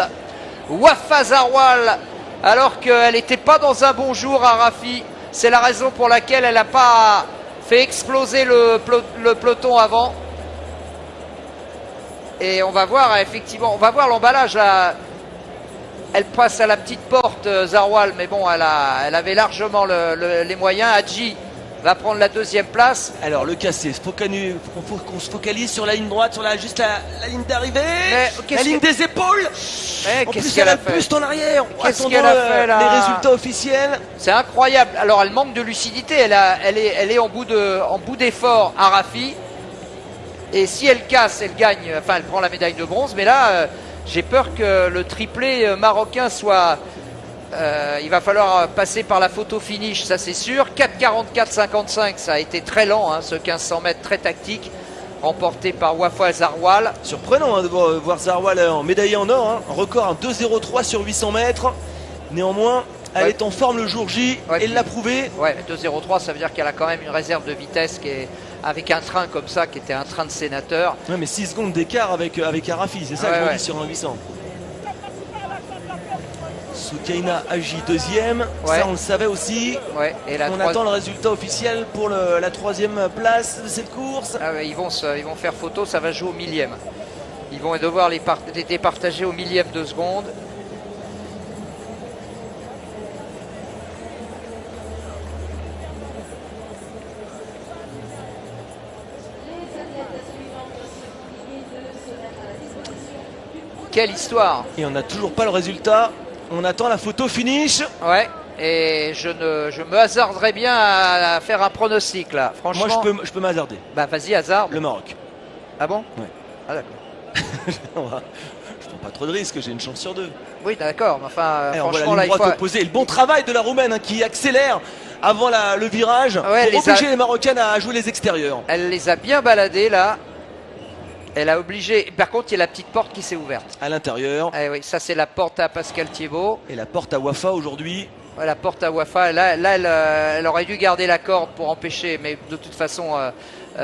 Wafa Zaroual, alors qu'elle n'était pas dans un bon jour à Rafi. C'est la raison pour laquelle elle n'a pas fait exploser le peloton avant. Et on va voir effectivement, on va voir l'emballage là. Elle passe à la petite porte Zaroual, mais bon, elle avait largement les moyens. Hadji va prendre la deuxième place. Alors le cassé, faut qu'on se focalise sur la ligne droite, sur juste la ligne d'arrivée, la ligne des épaules. En plus elle a le buste en arrière. Qu'est-ce qu'elle a fait là? Les résultats officiels. C'est incroyable. Alors elle manque de lucidité, elle est en bout d'effort à Rafi. Et si elle casse, elle gagne, enfin elle prend la médaille de bronze. Mais là, j'ai peur que le triplé marocain soit... il va falloir passer par la photo finish, ça c'est sûr. 4,44,55, ça a été très lent, hein, ce 1500 mètres très tactique, remporté par Wafa Zarwal. Surprenant de voir Zarwal en médaillé en or, hein. Record un 2,03 sur 800 mètres. Néanmoins, elle est en forme le jour J, et l'a prouvé. Ouais, 2,03, ça veut dire qu'elle a quand même une réserve de vitesse qui est, avec un train comme ça, qui était un train de sénateur. Ouais, mais 6 secondes d'écart avec Arafi, c'est ça que je dis sur un 800. Soukaina Haji deuxième, ça on le savait aussi. Ouais, et on attend le résultat officiel pour la troisième place de cette course. Ah ouais, ils vont faire photo, ça va jouer au millième. Ils vont devoir les départager au millième de seconde. Quelle histoire! Et on n'a toujours pas le résultat. On attend la photo finish. Ouais, et je me hasarderais bien à faire un pronostic là. Franchement. Moi je peux m'hasarder. Bah vas-y, hasard. Le Maroc. Ah bon? Ouais. Ah d'accord. Je prends pas trop de risques, j'ai une chance sur 2. Oui d'accord, mais enfin franchement là il faut... opposée. Le bon travail de la Roumaine hein, qui accélère avant le virage pour obliger les Marocaines à jouer les extérieurs. Elle les a bien baladés là. Elle a obligé. Par contre, il y a la petite porte qui s'est ouverte. À l'intérieur. Eh oui, ça c'est la porte à Pascal Thiebaud. Et la porte à Wafa aujourd'hui. Ouais, la porte à Wafa. Là elle aurait dû garder la corde pour empêcher. Mais de toute façon,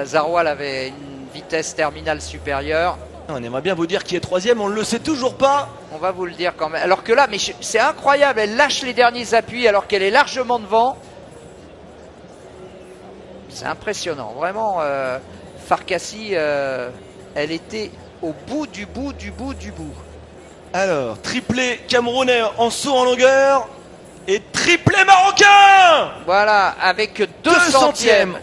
Zarwal avait une vitesse terminale supérieure. On aimerait bien vous dire qui est troisième, on ne le sait toujours pas. On va vous le dire quand même. Alors que là, mais c'est incroyable. Elle lâche les derniers appuis alors qu'elle est largement devant. C'est impressionnant. Vraiment, Farkassi... elle était au bout du bout. Alors, triplé camerounais en saut en longueur et triplé marocain. Voilà, avec 2 centièmes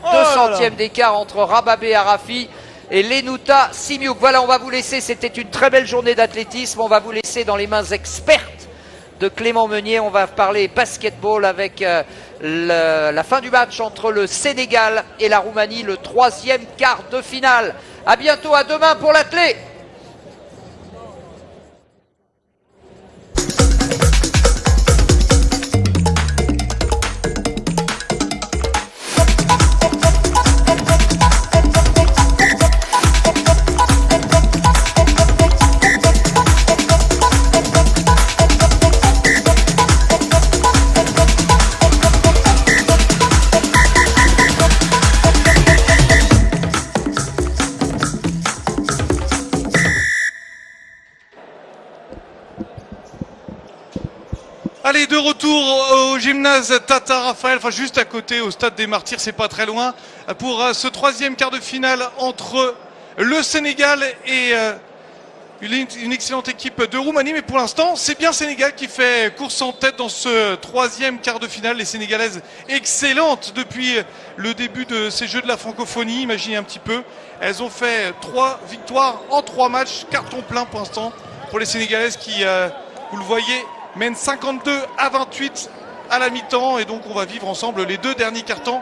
d'écart entre Rababé Arafi et Lenouta Simiouk. Voilà, on va vous laisser, c'était une très belle journée d'athlétisme. On va vous laisser dans les mains expertes de Clément Meunier. On va parler basketball avec la fin du match entre le Sénégal et la Roumanie, le 3e quart de finale. À bientôt, à demain pour l'athlé. Allez, de retour au gymnase Tata Raphaël, enfin juste à côté au stade des Martyrs, c'est pas très loin, pour ce 3e quart de finale entre le Sénégal et une excellente équipe de Roumanie. Mais pour l'instant, c'est bien Sénégal qui fait course en tête dans ce 3e quart de finale. Les Sénégalaises excellentes depuis le début de ces Jeux de la francophonie, imaginez un petit peu. Elles ont fait 3 victoires en 3 matchs, carton plein pour l'instant pour les Sénégalaises qui, vous le voyez, mène 52-28 à la mi-temps, et donc on va vivre ensemble les 2 derniers cartons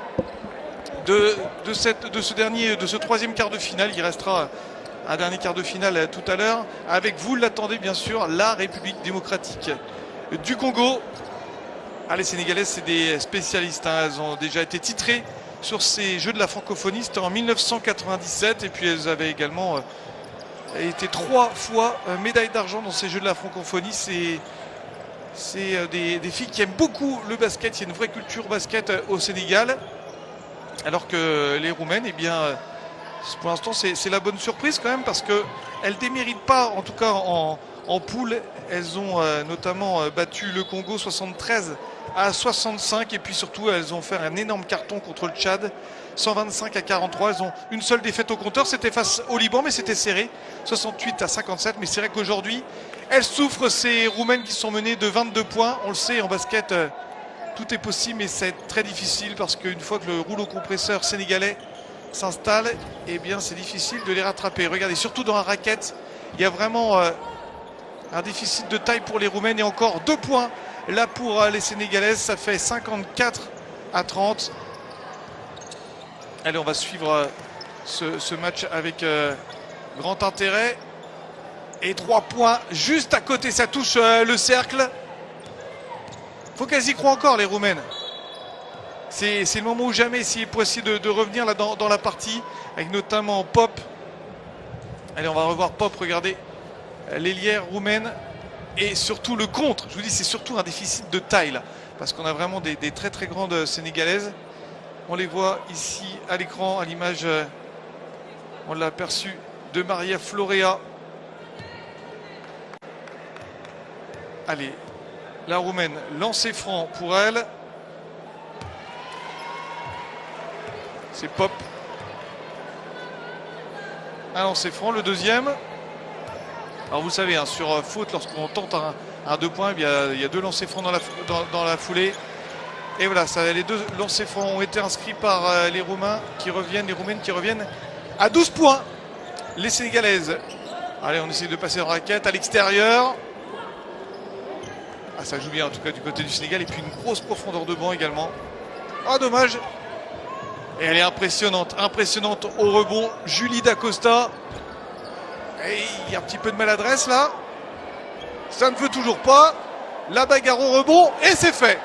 de ce 3e quart de finale. Il restera un dernier quart de finale tout à l'heure avec, vous l'attendez bien sûr, la République démocratique du Congo. Les Sénégalaises, c'est des spécialistes, hein. Elles ont déjà été titrées sur ces Jeux de la francophonie, c'était en 1997, et puis elles avaient également été 3 fois médaille d'argent dans ces Jeux de la francophonie. C'est des filles qui aiment beaucoup le basket. Il y a une vraie culture basket au Sénégal. Alors que les Roumaines, eh bien, pour l'instant, c'est la bonne surprise quand même, parce qu'elles ne déméritent pas, en tout cas en poule. Elles ont notamment battu le Congo 73-65. Et puis surtout, elles ont fait un énorme carton contre le Tchad, 125-43. Elles ont une seule défaite au compteur. C'était face au Liban, mais c'était serré, 68-57. Mais c'est vrai qu'aujourd'hui, elles souffrent, ces Roumaines qui sont menées de 22 points. On le sait, en basket, tout est possible, mais c'est très difficile parce qu'une fois que le rouleau compresseur sénégalais s'installe, eh bien c'est difficile de les rattraper. Regardez, surtout dans la raquette, il y a vraiment un déficit de taille pour les Roumaines et encore 2 points là pour les Sénégalaises. Ça fait 54-30. Allez, on va suivre ce match avec grand intérêt. Et 3 points juste à côté, ça touche le cercle. Faut qu'elles y croient encore, les Roumaines. C'est le moment ou jamais pour essayer de revenir là dans la partie, avec notamment Pop. Allez, on va revoir Pop, regardez. L'ailière roumaine et surtout le contre. Je vous dis, c'est surtout un déficit de taille là, parce qu'on a vraiment des très très grandes Sénégalaises. On les voit ici à l'écran, à l'image, on l'a aperçu, de Maria Florea. Allez, la Roumaine, lancer franc pour elle. C'est Pop. Un lancer franc, le deuxième. Alors vous savez, hein, sur faute, lorsqu'on tente un 2 points, il y a 2 lancers francs dans la foulée. Et voilà, les 2 lancers francs ont été inscrits par les Roumaines qui reviennent à 12 points. Les Sénégalaises. Allez, on essaie de passer en raquette à l'extérieur. Ah, ça joue bien en tout cas du côté du Sénégal. Et puis une grosse profondeur de banc également. Ah, dommage. Et elle est impressionnante au rebond. Julie Dacosta. Et il y a un petit peu de maladresse là. Ça ne veut toujours pas. La bagarre au rebond. Et c'est fait.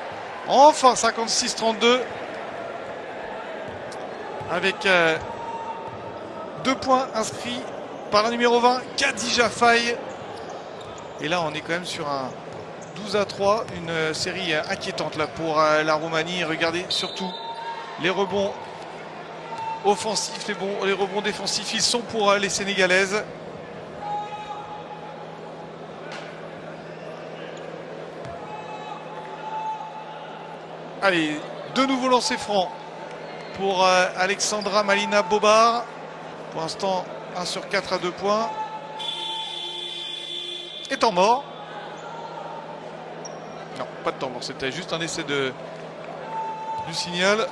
Enfin 56-32. Avec 2 points inscrits par la numéro 20, Khadija Faye. Et là on est quand même sur un 12-3. Une série inquiétante là pour la Roumanie. Regardez surtout les rebonds offensifs. Les rebonds défensifs, ils sont pour les Sénégalaises. Allez, de nouveaux lancers francs pour Alexandra Malina Bobard. Pour l'instant, 1 sur 4 à 2 points. Et temps mort. Non, pas de temps mort. C'était juste un essai du signal.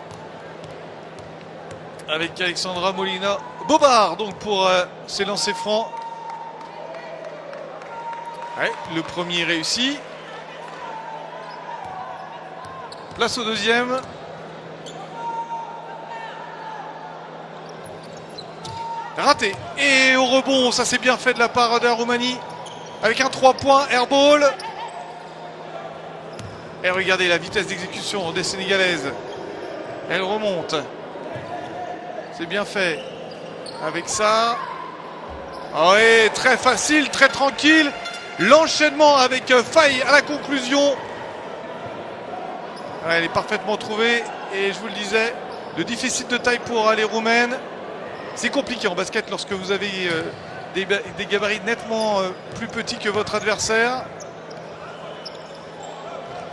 Avec Alexandra Molina Bobard, donc pour ses lancers francs. Ouais, le premier réussi. Place au deuxième. Raté. Et au rebond, ça c'est bien fait de la part de la Roumanie. Avec un 3 points, airball. Et regardez la vitesse d'exécution des Sénégalaises. Elle remonte. C'est bien fait. Avec ça. Ah ouais, très facile, très tranquille. L'enchaînement avec Faye à la conclusion. Ouais, elle est parfaitement trouvée. Et je vous le disais, le déficit de taille pour les Roumaines. C'est compliqué en basket lorsque vous avez des gabarits nettement plus petits que votre adversaire.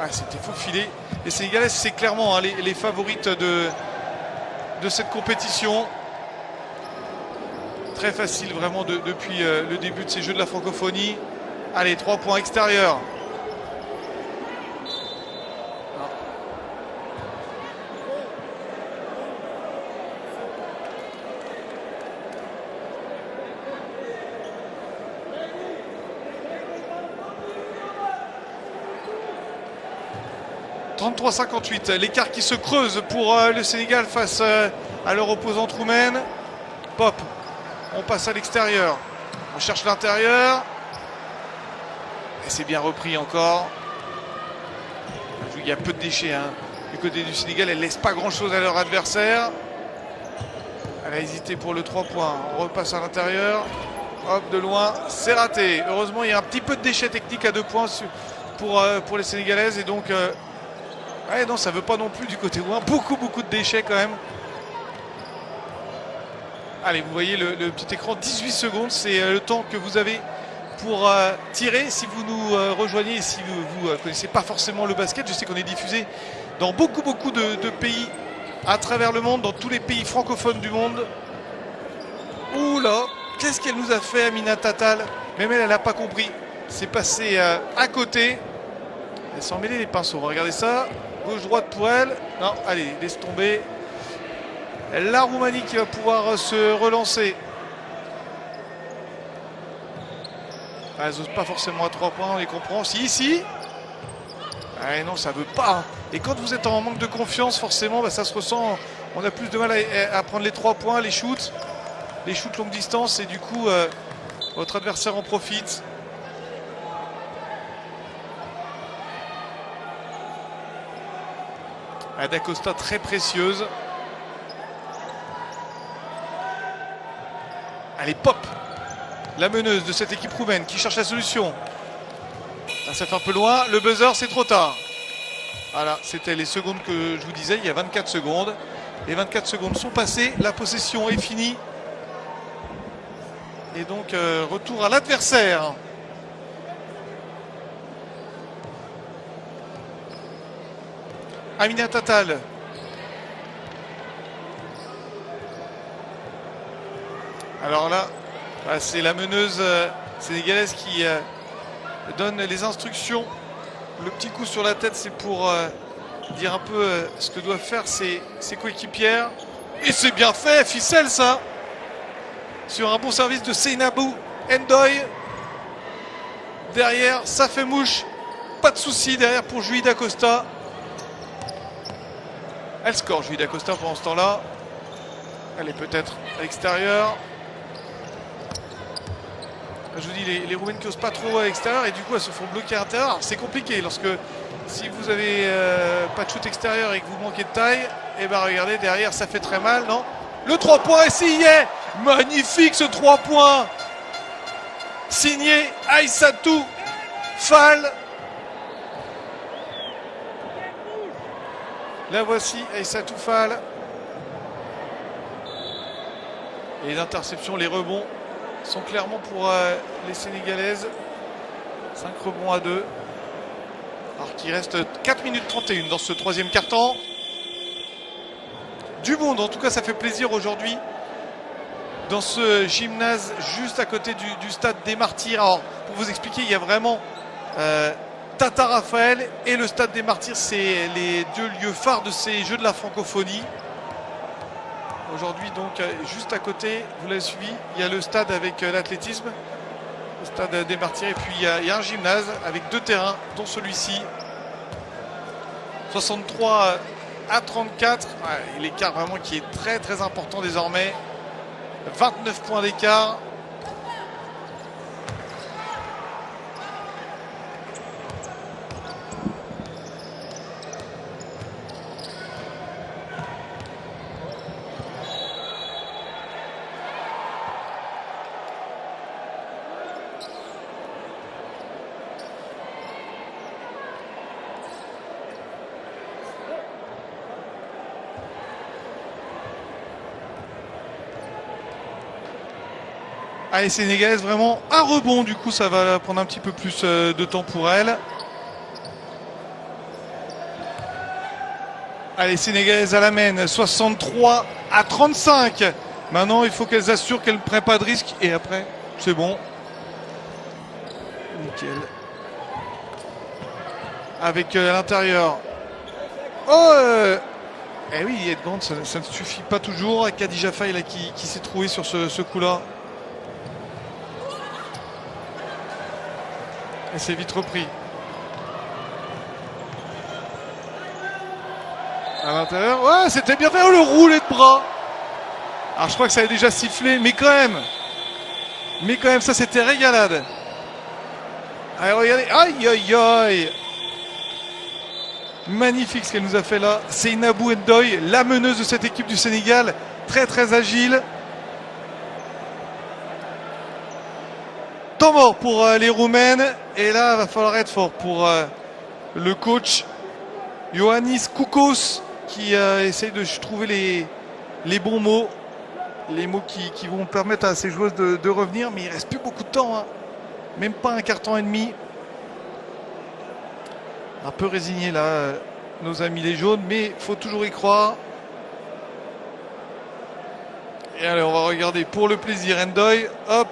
Ah, c'était faux filet. Les Sénégalaises, c'est clairement les favorites de cette compétition. Très facile vraiment depuis le début de ces Jeux de la francophonie. Allez, 3 points extérieurs. 33-58, l'écart qui se creuse pour le Sénégal face à leur opposante roumaine. Pop, on passe à l'extérieur, on cherche l'intérieur. Et c'est bien repris encore. Il y a peu de déchets du côté du Sénégal, elle ne laisse pas grand chose à leur adversaire. Elle a hésité pour le 3 points, on repasse à l'intérieur. Hop, de loin, c'est raté. Heureusement, il y a un petit peu de déchets techniques à 2 points pour les Sénégalaises. Et donc... ouais, non, ça ne veut pas non plus du côté loin. Beaucoup de déchets quand même. Allez, vous voyez le petit écran, 18 secondes. C'est le temps que vous avez pour tirer. Si vous nous rejoignez et si vous ne connaissez pas forcément le basket, je sais qu'on est diffusé dans beaucoup de pays à travers le monde, dans tous les pays francophones du monde. Ouh là, qu'est-ce qu'elle nous a fait, Amina Tatal? Même elle n'a pas compris. C'est passé à côté. Elle s'en mêlait les pinceaux. Regardez ça. Gauche-droite pour elle. Non, allez, laisse tomber. La Roumanie qui va pouvoir se relancer. Elles n'osent pas forcément à 3 points, on les comprend. Si, ici. Ah non, ça veut pas. Et quand vous êtes en manque de confiance, forcément, bah, ça se ressent. On a plus de mal à prendre les 3 points, les shoots longue distance. Et du coup, votre adversaire en profite. D'Acosta très précieuse. Allez, pop! La meneuse de cette équipe roumaine qui cherche la solution. Là, ça fait un peu loin. Le buzzer, c'est trop tard. Voilà, c'était les secondes que je vous disais. Il y a 24 secondes. Les 24 secondes sont passées. La possession est finie. Et donc, retour à l'adversaire. Amina Tatal. Alors là, c'est la meneuse sénégalaise qui donne les instructions. Le petit coup sur la tête, c'est pour dire un peu ce que doivent faire ses coéquipières. Et c'est bien fait, ficelle ça. Sur un bon service de Seynabou Ndoye. Derrière, ça fait mouche. Pas de souci derrière pour Julie Dacosta. Elle score, Julie Dacosta, pendant ce temps-là. Elle est peut-être à l'extérieur. Je vous dis, les Roumaines qui n'osent pas trop à l'extérieur et du coup elles se font bloquer à l'intérieur. C'est compliqué si vous avez pas de shoot extérieur et que vous manquez de taille. Et ben regardez, derrière ça fait très mal, non? Le 3 points, et c'est yeah. Magnifique ce 3 points. Signé Aïssatou Fall. La voici, Aïssatou Fall. Et les interceptions, les rebonds sont clairement pour les Sénégalaises. 5 rebonds à 2. Alors qu'il reste 4 minutes 31 dans ce troisième quart-temps. Du monde, en tout cas ça fait plaisir aujourd'hui dans ce gymnase juste à côté du stade des Martyrs. Alors pour vous expliquer, il y a vraiment Tata Raphaël et le stade des Martyrs, c'est les deux lieux phares de ces Jeux de la francophonie. Aujourd'hui donc juste à côté, vous l'avez suivi, il y a le stade avec l'athlétisme, le stade des Martyrs, et puis il y a un gymnase avec 2 terrains dont celui-ci. 63 à 34, ouais, l'écart vraiment qui est très très important désormais. 29 points d'écart. Allez, Sénégalaise, vraiment un rebond, du coup ça va prendre un petit peu plus de temps pour elle. Allez, Sénégalaise à la mène, 63 à 35. Maintenant il faut qu'elles assurent qu'elles ne prennent pas de risque et après c'est bon. Nickel. Avec à l'intérieur. Oh eh oui, Edgand, ça ne suffit pas toujours. Khadija Faye là, qui s'est trouvé sur ce coup-là. Et c'est vite repris. À l'intérieur. Ouais, c'était bien fait. Oh, le roulé de bras. Alors je crois que ça avait déjà sifflé, mais quand même. Ça c'était régalade. Allez, regardez. Aïe, aïe, aïe. Magnifique ce qu'elle nous a fait là. Seynabou Ndoye, la meneuse de cette équipe du Sénégal. Très très agile. Temps mort pour les Roumaines. Et là, il va falloir être fort pour le coach Ioannis Koukos qui essaye de trouver les bons mots. Les mots qui vont permettre à ces joueuses de revenir. Mais il ne reste plus beaucoup de temps. Hein. Même pas un quart-temps et demi. Un peu résigné là, nos amis les jaunes. Mais il faut toujours y croire. Et allez, on va regarder pour le plaisir. Ndoye, hop.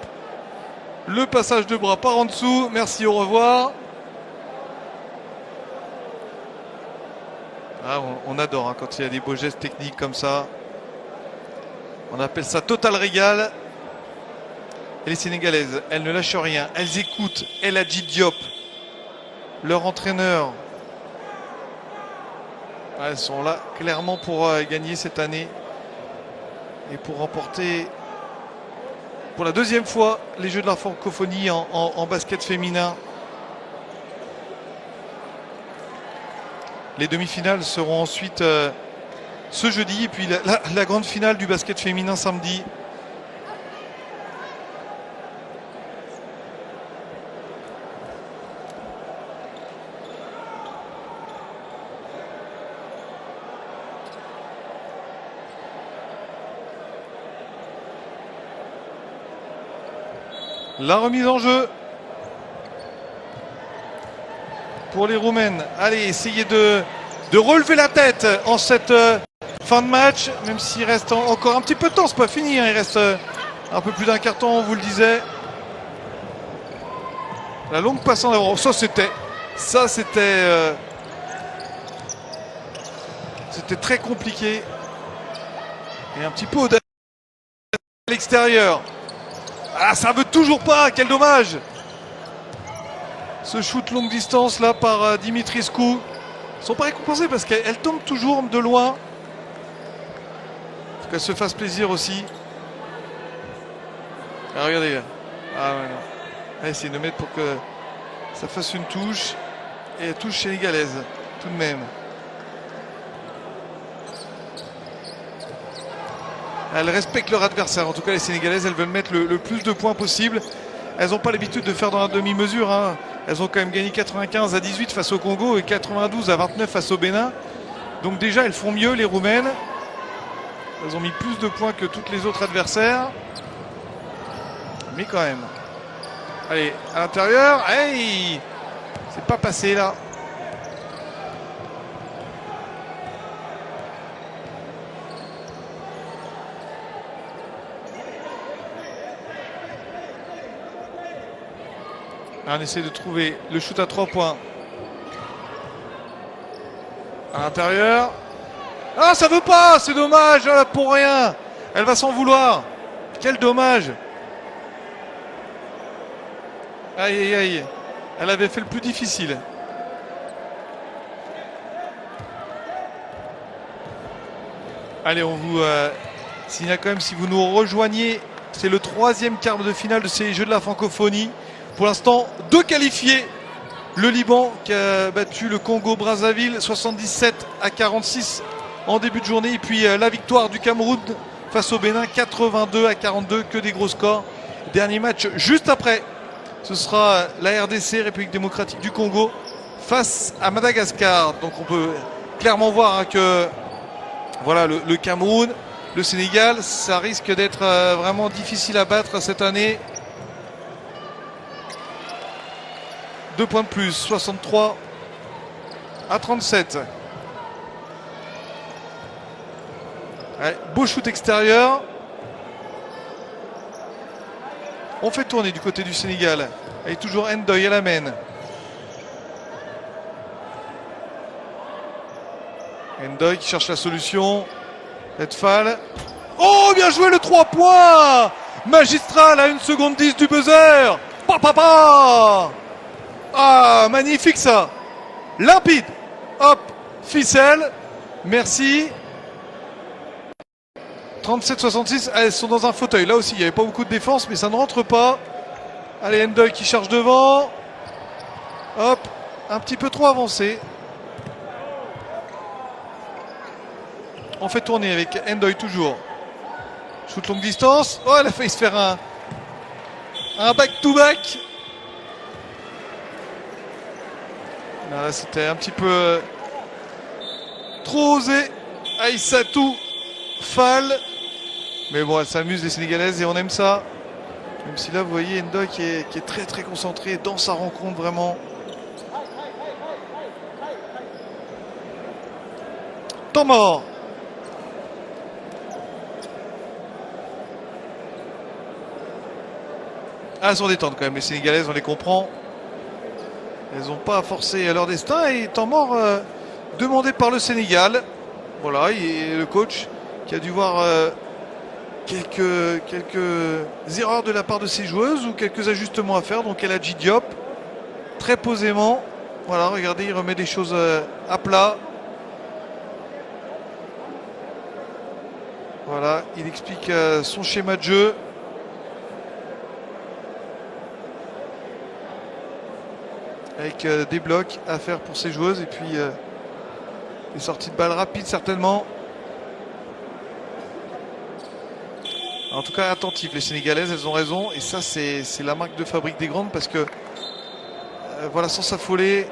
Le passage de bras par en dessous. Merci, au revoir. Ah, on adore hein, quand il y a des beaux gestes techniques comme ça. On appelle ça total régal. Et les Sénégalaises, elles ne lâchent rien. Elles écoutent El Hadji Diop, leur entraîneur. Elles sont là clairement pour gagner cette année et pour remporter pour la deuxième fois les Jeux de la francophonie en basket féminin. Les demi-finales seront ensuite ce jeudi et puis la grande finale du basket féminin samedi. La remise en jeu pour les Roumaines. Allez, essayez de relever la tête en cette fin de match, même s'il reste encore un petit peu de temps, c'est pas fini, hein, il reste un peu plus d'un quart temps, on vous le disait. La longue passe en avant, c'était très compliqué et un petit peu audacieux à l'extérieur. Ah, ça veut toujours pas, quel dommage. Ce shoot longue distance là par Dimitrescu. Ils ne sont pas récompensés parce qu'elle tombe toujours de loin. Il faut qu'elle se fasse plaisir aussi. Ah, regardez là. Ah ouais, non. Allez, essayer de mettre pour que ça fasse une touche. Et touche sénégalaise, tout de même. Elles respectent leur adversaire. En tout cas, les Sénégalaises, elles veulent mettre le plus de points possible. Elles n'ont pas l'habitude de faire dans la demi-mesure. Hein. Elles ont quand même gagné 95-18 face au Congo et 92-29 face au Bénin. Donc déjà, elles font mieux, les Roumaines. Elles ont mis plus de points que toutes les autres adversaires. Mais quand même. Allez, à l'intérieur. Hey, c'est pas passé là. On essaie de trouver le shoot à 3 points. À l'intérieur. Ah, ça veut pas, c'est dommage, pour rien. Elle va s'en vouloir. Quel dommage. Aïe, aïe, aïe. Elle avait fait le plus difficile. Allez, on vous signale quand même, si vous nous rejoignez, c'est le 3e quart de finale de ces Jeux de la francophonie. Pour l'instant, 2 qualifiés. Le Liban qui a battu le Congo-Brazzaville 77-46 en début de journée. Et puis la victoire du Cameroun face au Bénin 82-42. Que des gros scores. Dernier match juste après. Ce sera la RDC, République démocratique du Congo, face à Madagascar. Donc on peut clairement voir hein, que voilà, le Cameroun, le Sénégal, ça risque d'être vraiment difficile à battre cette année. 2 points de plus, 63-37. Ouais, beau shoot extérieur. On fait tourner du côté du Sénégal. Et toujours Ndoye à la main. Ndoye qui cherche la solution. Etfal. Oh, bien joué le 3 points magistral à 1 seconde 10 du buzzer. Papa. Ah, magnifique ça. Limpide. Hop, ficelle. Merci. 37-66. Elles sont dans un fauteuil. Là aussi, il n'y avait pas beaucoup de défense, mais ça ne rentre pas. Allez, Ndoye qui charge devant. Hop, un petit peu trop avancé. On fait tourner avec Ndoye toujours. Shoot longue distance. Oh, elle a failli se faire un back-to-back. Là, c'était un petit peu trop osé. Aïssatou Fall. Mais bon, elle s'amuse les Sénégalaises et on aime ça. Même si là, vous voyez Ndoye qui est très très concentré dans sa rencontre vraiment. Temps mort. Ah, elles sont détentes quand même, les Sénégalaises, on les comprend. Elles n'ont pas forcé leur destin et temps mort demandé par le Sénégal. Voilà, et le coach qui a dû voir quelques erreurs de la part de ses joueuses ou quelques ajustements à faire. Donc El Hadji Diop, très posément. Voilà, regardez, il remet des choses à plat. Voilà, il explique son schéma de jeu. Avec des blocs à faire pour ses joueuses et puis des sorties de balles rapides certainement. En tout cas attentif, les Sénégalaises, elles ont raison et ça c'est la marque de fabrique des grandes parce que voilà, sans s'affoler.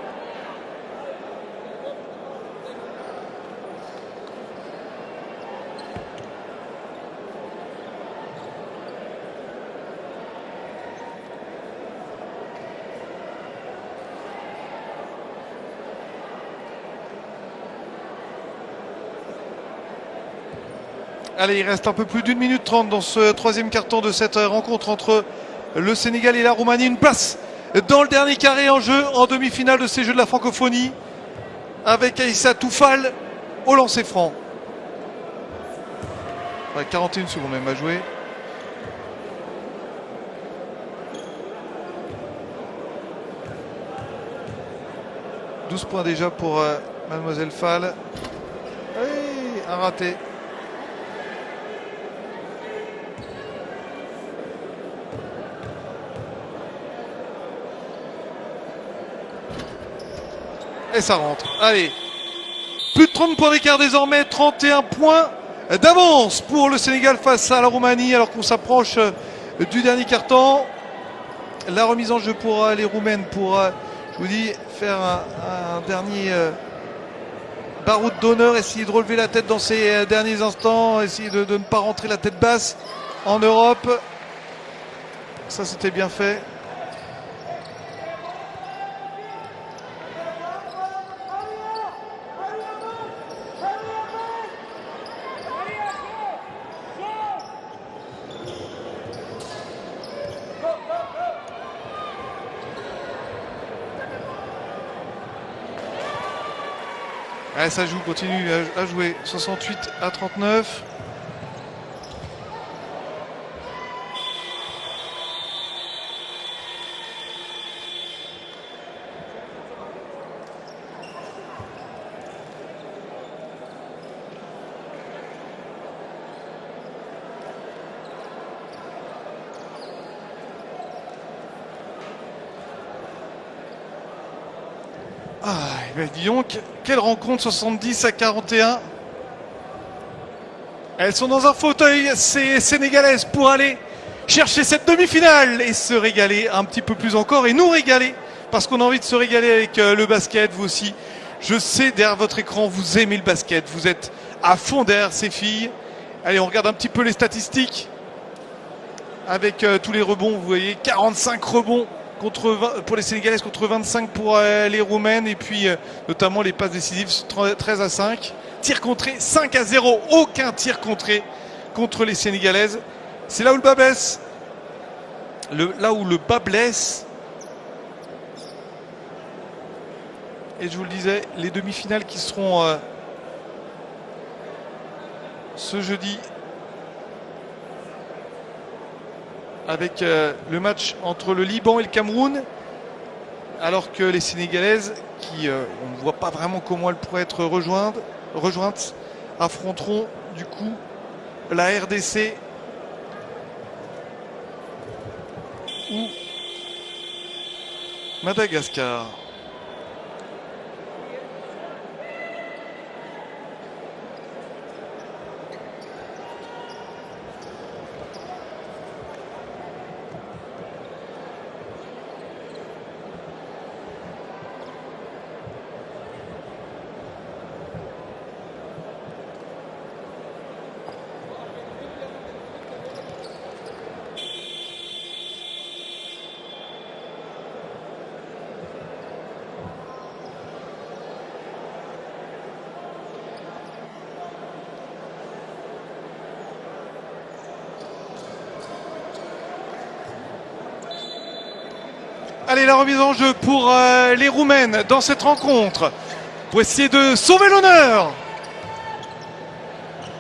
Allez, il reste un peu plus d'1 minute 30 dans ce troisième quart-temps de cette rencontre entre le Sénégal et la Roumanie. Une place dans le dernier carré en jeu en demi-finale de ces Jeux de la francophonie avec Aïssa Toufal au lancer franc. Ouais, 41 secondes même à jouer. « 12 points déjà pour Mademoiselle Fall. Hey, un raté. Et ça rentre. Allez. Plus de 30 points d'écart désormais. 31 points d'avance pour le Sénégal face à la Roumanie alors qu'on s'approche du dernier quart-temps. La remise en jeu pour les Roumaines pour, je vous dis, faire un dernier baroud d'honneur. Essayer de relever la tête dans ces derniers instants. Essayer de ne pas rentrer la tête basse en Europe. Ça, c'était bien fait. Allez, ça joue, continue à jouer. 68 à 39. Ah, ben dis donc, quelle rencontre, 70 à 41. Elles sont dans un fauteuil, ces Sénégalaises, pour aller chercher cette demi-finale et se régaler un petit peu plus encore et nous régaler, parce qu'on a envie de se régaler avec le basket, vous aussi. Je sais, derrière votre écran, vous aimez le basket, vous êtes à fond derrière ces filles. Allez, on regarde un petit peu les statistiques avec tous les rebonds, vous voyez, 45 rebonds. Pour les Sénégalaises contre 25 pour les Roumaines et puis notamment les passes décisives 13 à 5. Tir contré 5 à 0. Aucun tir contré contre les Sénégalaises. C'est là où le bas blesse. Là où le bas blesse. Et je vous le disais, les demi-finales qui seront ce jeudi. Avec le match entre le Liban et le Cameroun, alors que les Sénégalaises, qui on ne voit pas vraiment comment elles pourraient être rejointes, affronteront du coup la RDC ou Madagascar. Allez, la remise en jeu pour les Roumaines dans cette rencontre. pour essayer de sauver l'honneur.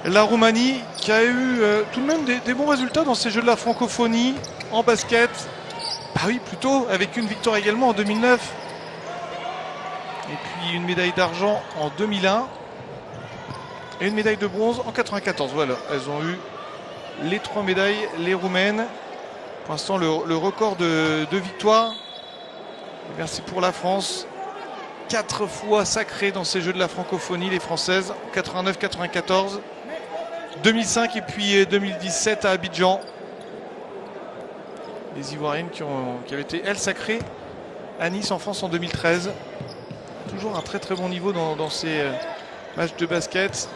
La Roumanie qui a eu tout de même des bons résultats dans ces Jeux de la francophonie en basket. Bah oui, plutôt, avec une victoire également en 2009. Et puis une médaille d'argent en 2001. Et une médaille de bronze en 94. Voilà, elles ont eu les 3 médailles, les Roumaines. Pour l'instant, le record de victoires, eh bien, c'est pour la France. 4 fois sacrées dans ces Jeux de la francophonie, les Françaises. 89, 94, 2005 et puis 2017 à Abidjan. Les Ivoiriennes qui avaient été, elles, sacrées à Nice en France en 2013. Toujours un très très bon niveau dans ces matchs de basket.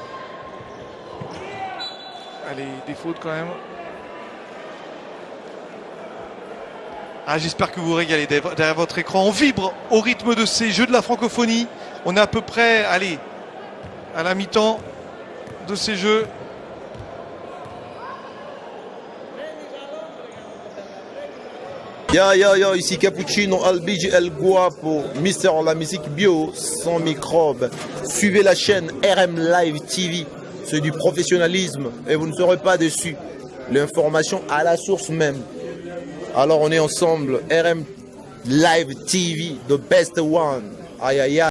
Allez, des fautes quand même. Ah, j'espère que vous vous régalez derrière votre écran. On vibre au rythme de ces Jeux de la francophonie. On est à peu près, allez, à la mi-temps de ces Jeux. Yo, ici Cappuccino, Albigi, El Guapo, Mister la musique bio, sans microbes. Suivez la chaîne RM Live TV, c'est du professionnalisme et vous ne serez pas déçus. L'information à la source même. Alors on est ensemble, RM Live TV, the best one. Aïe aïe aïe.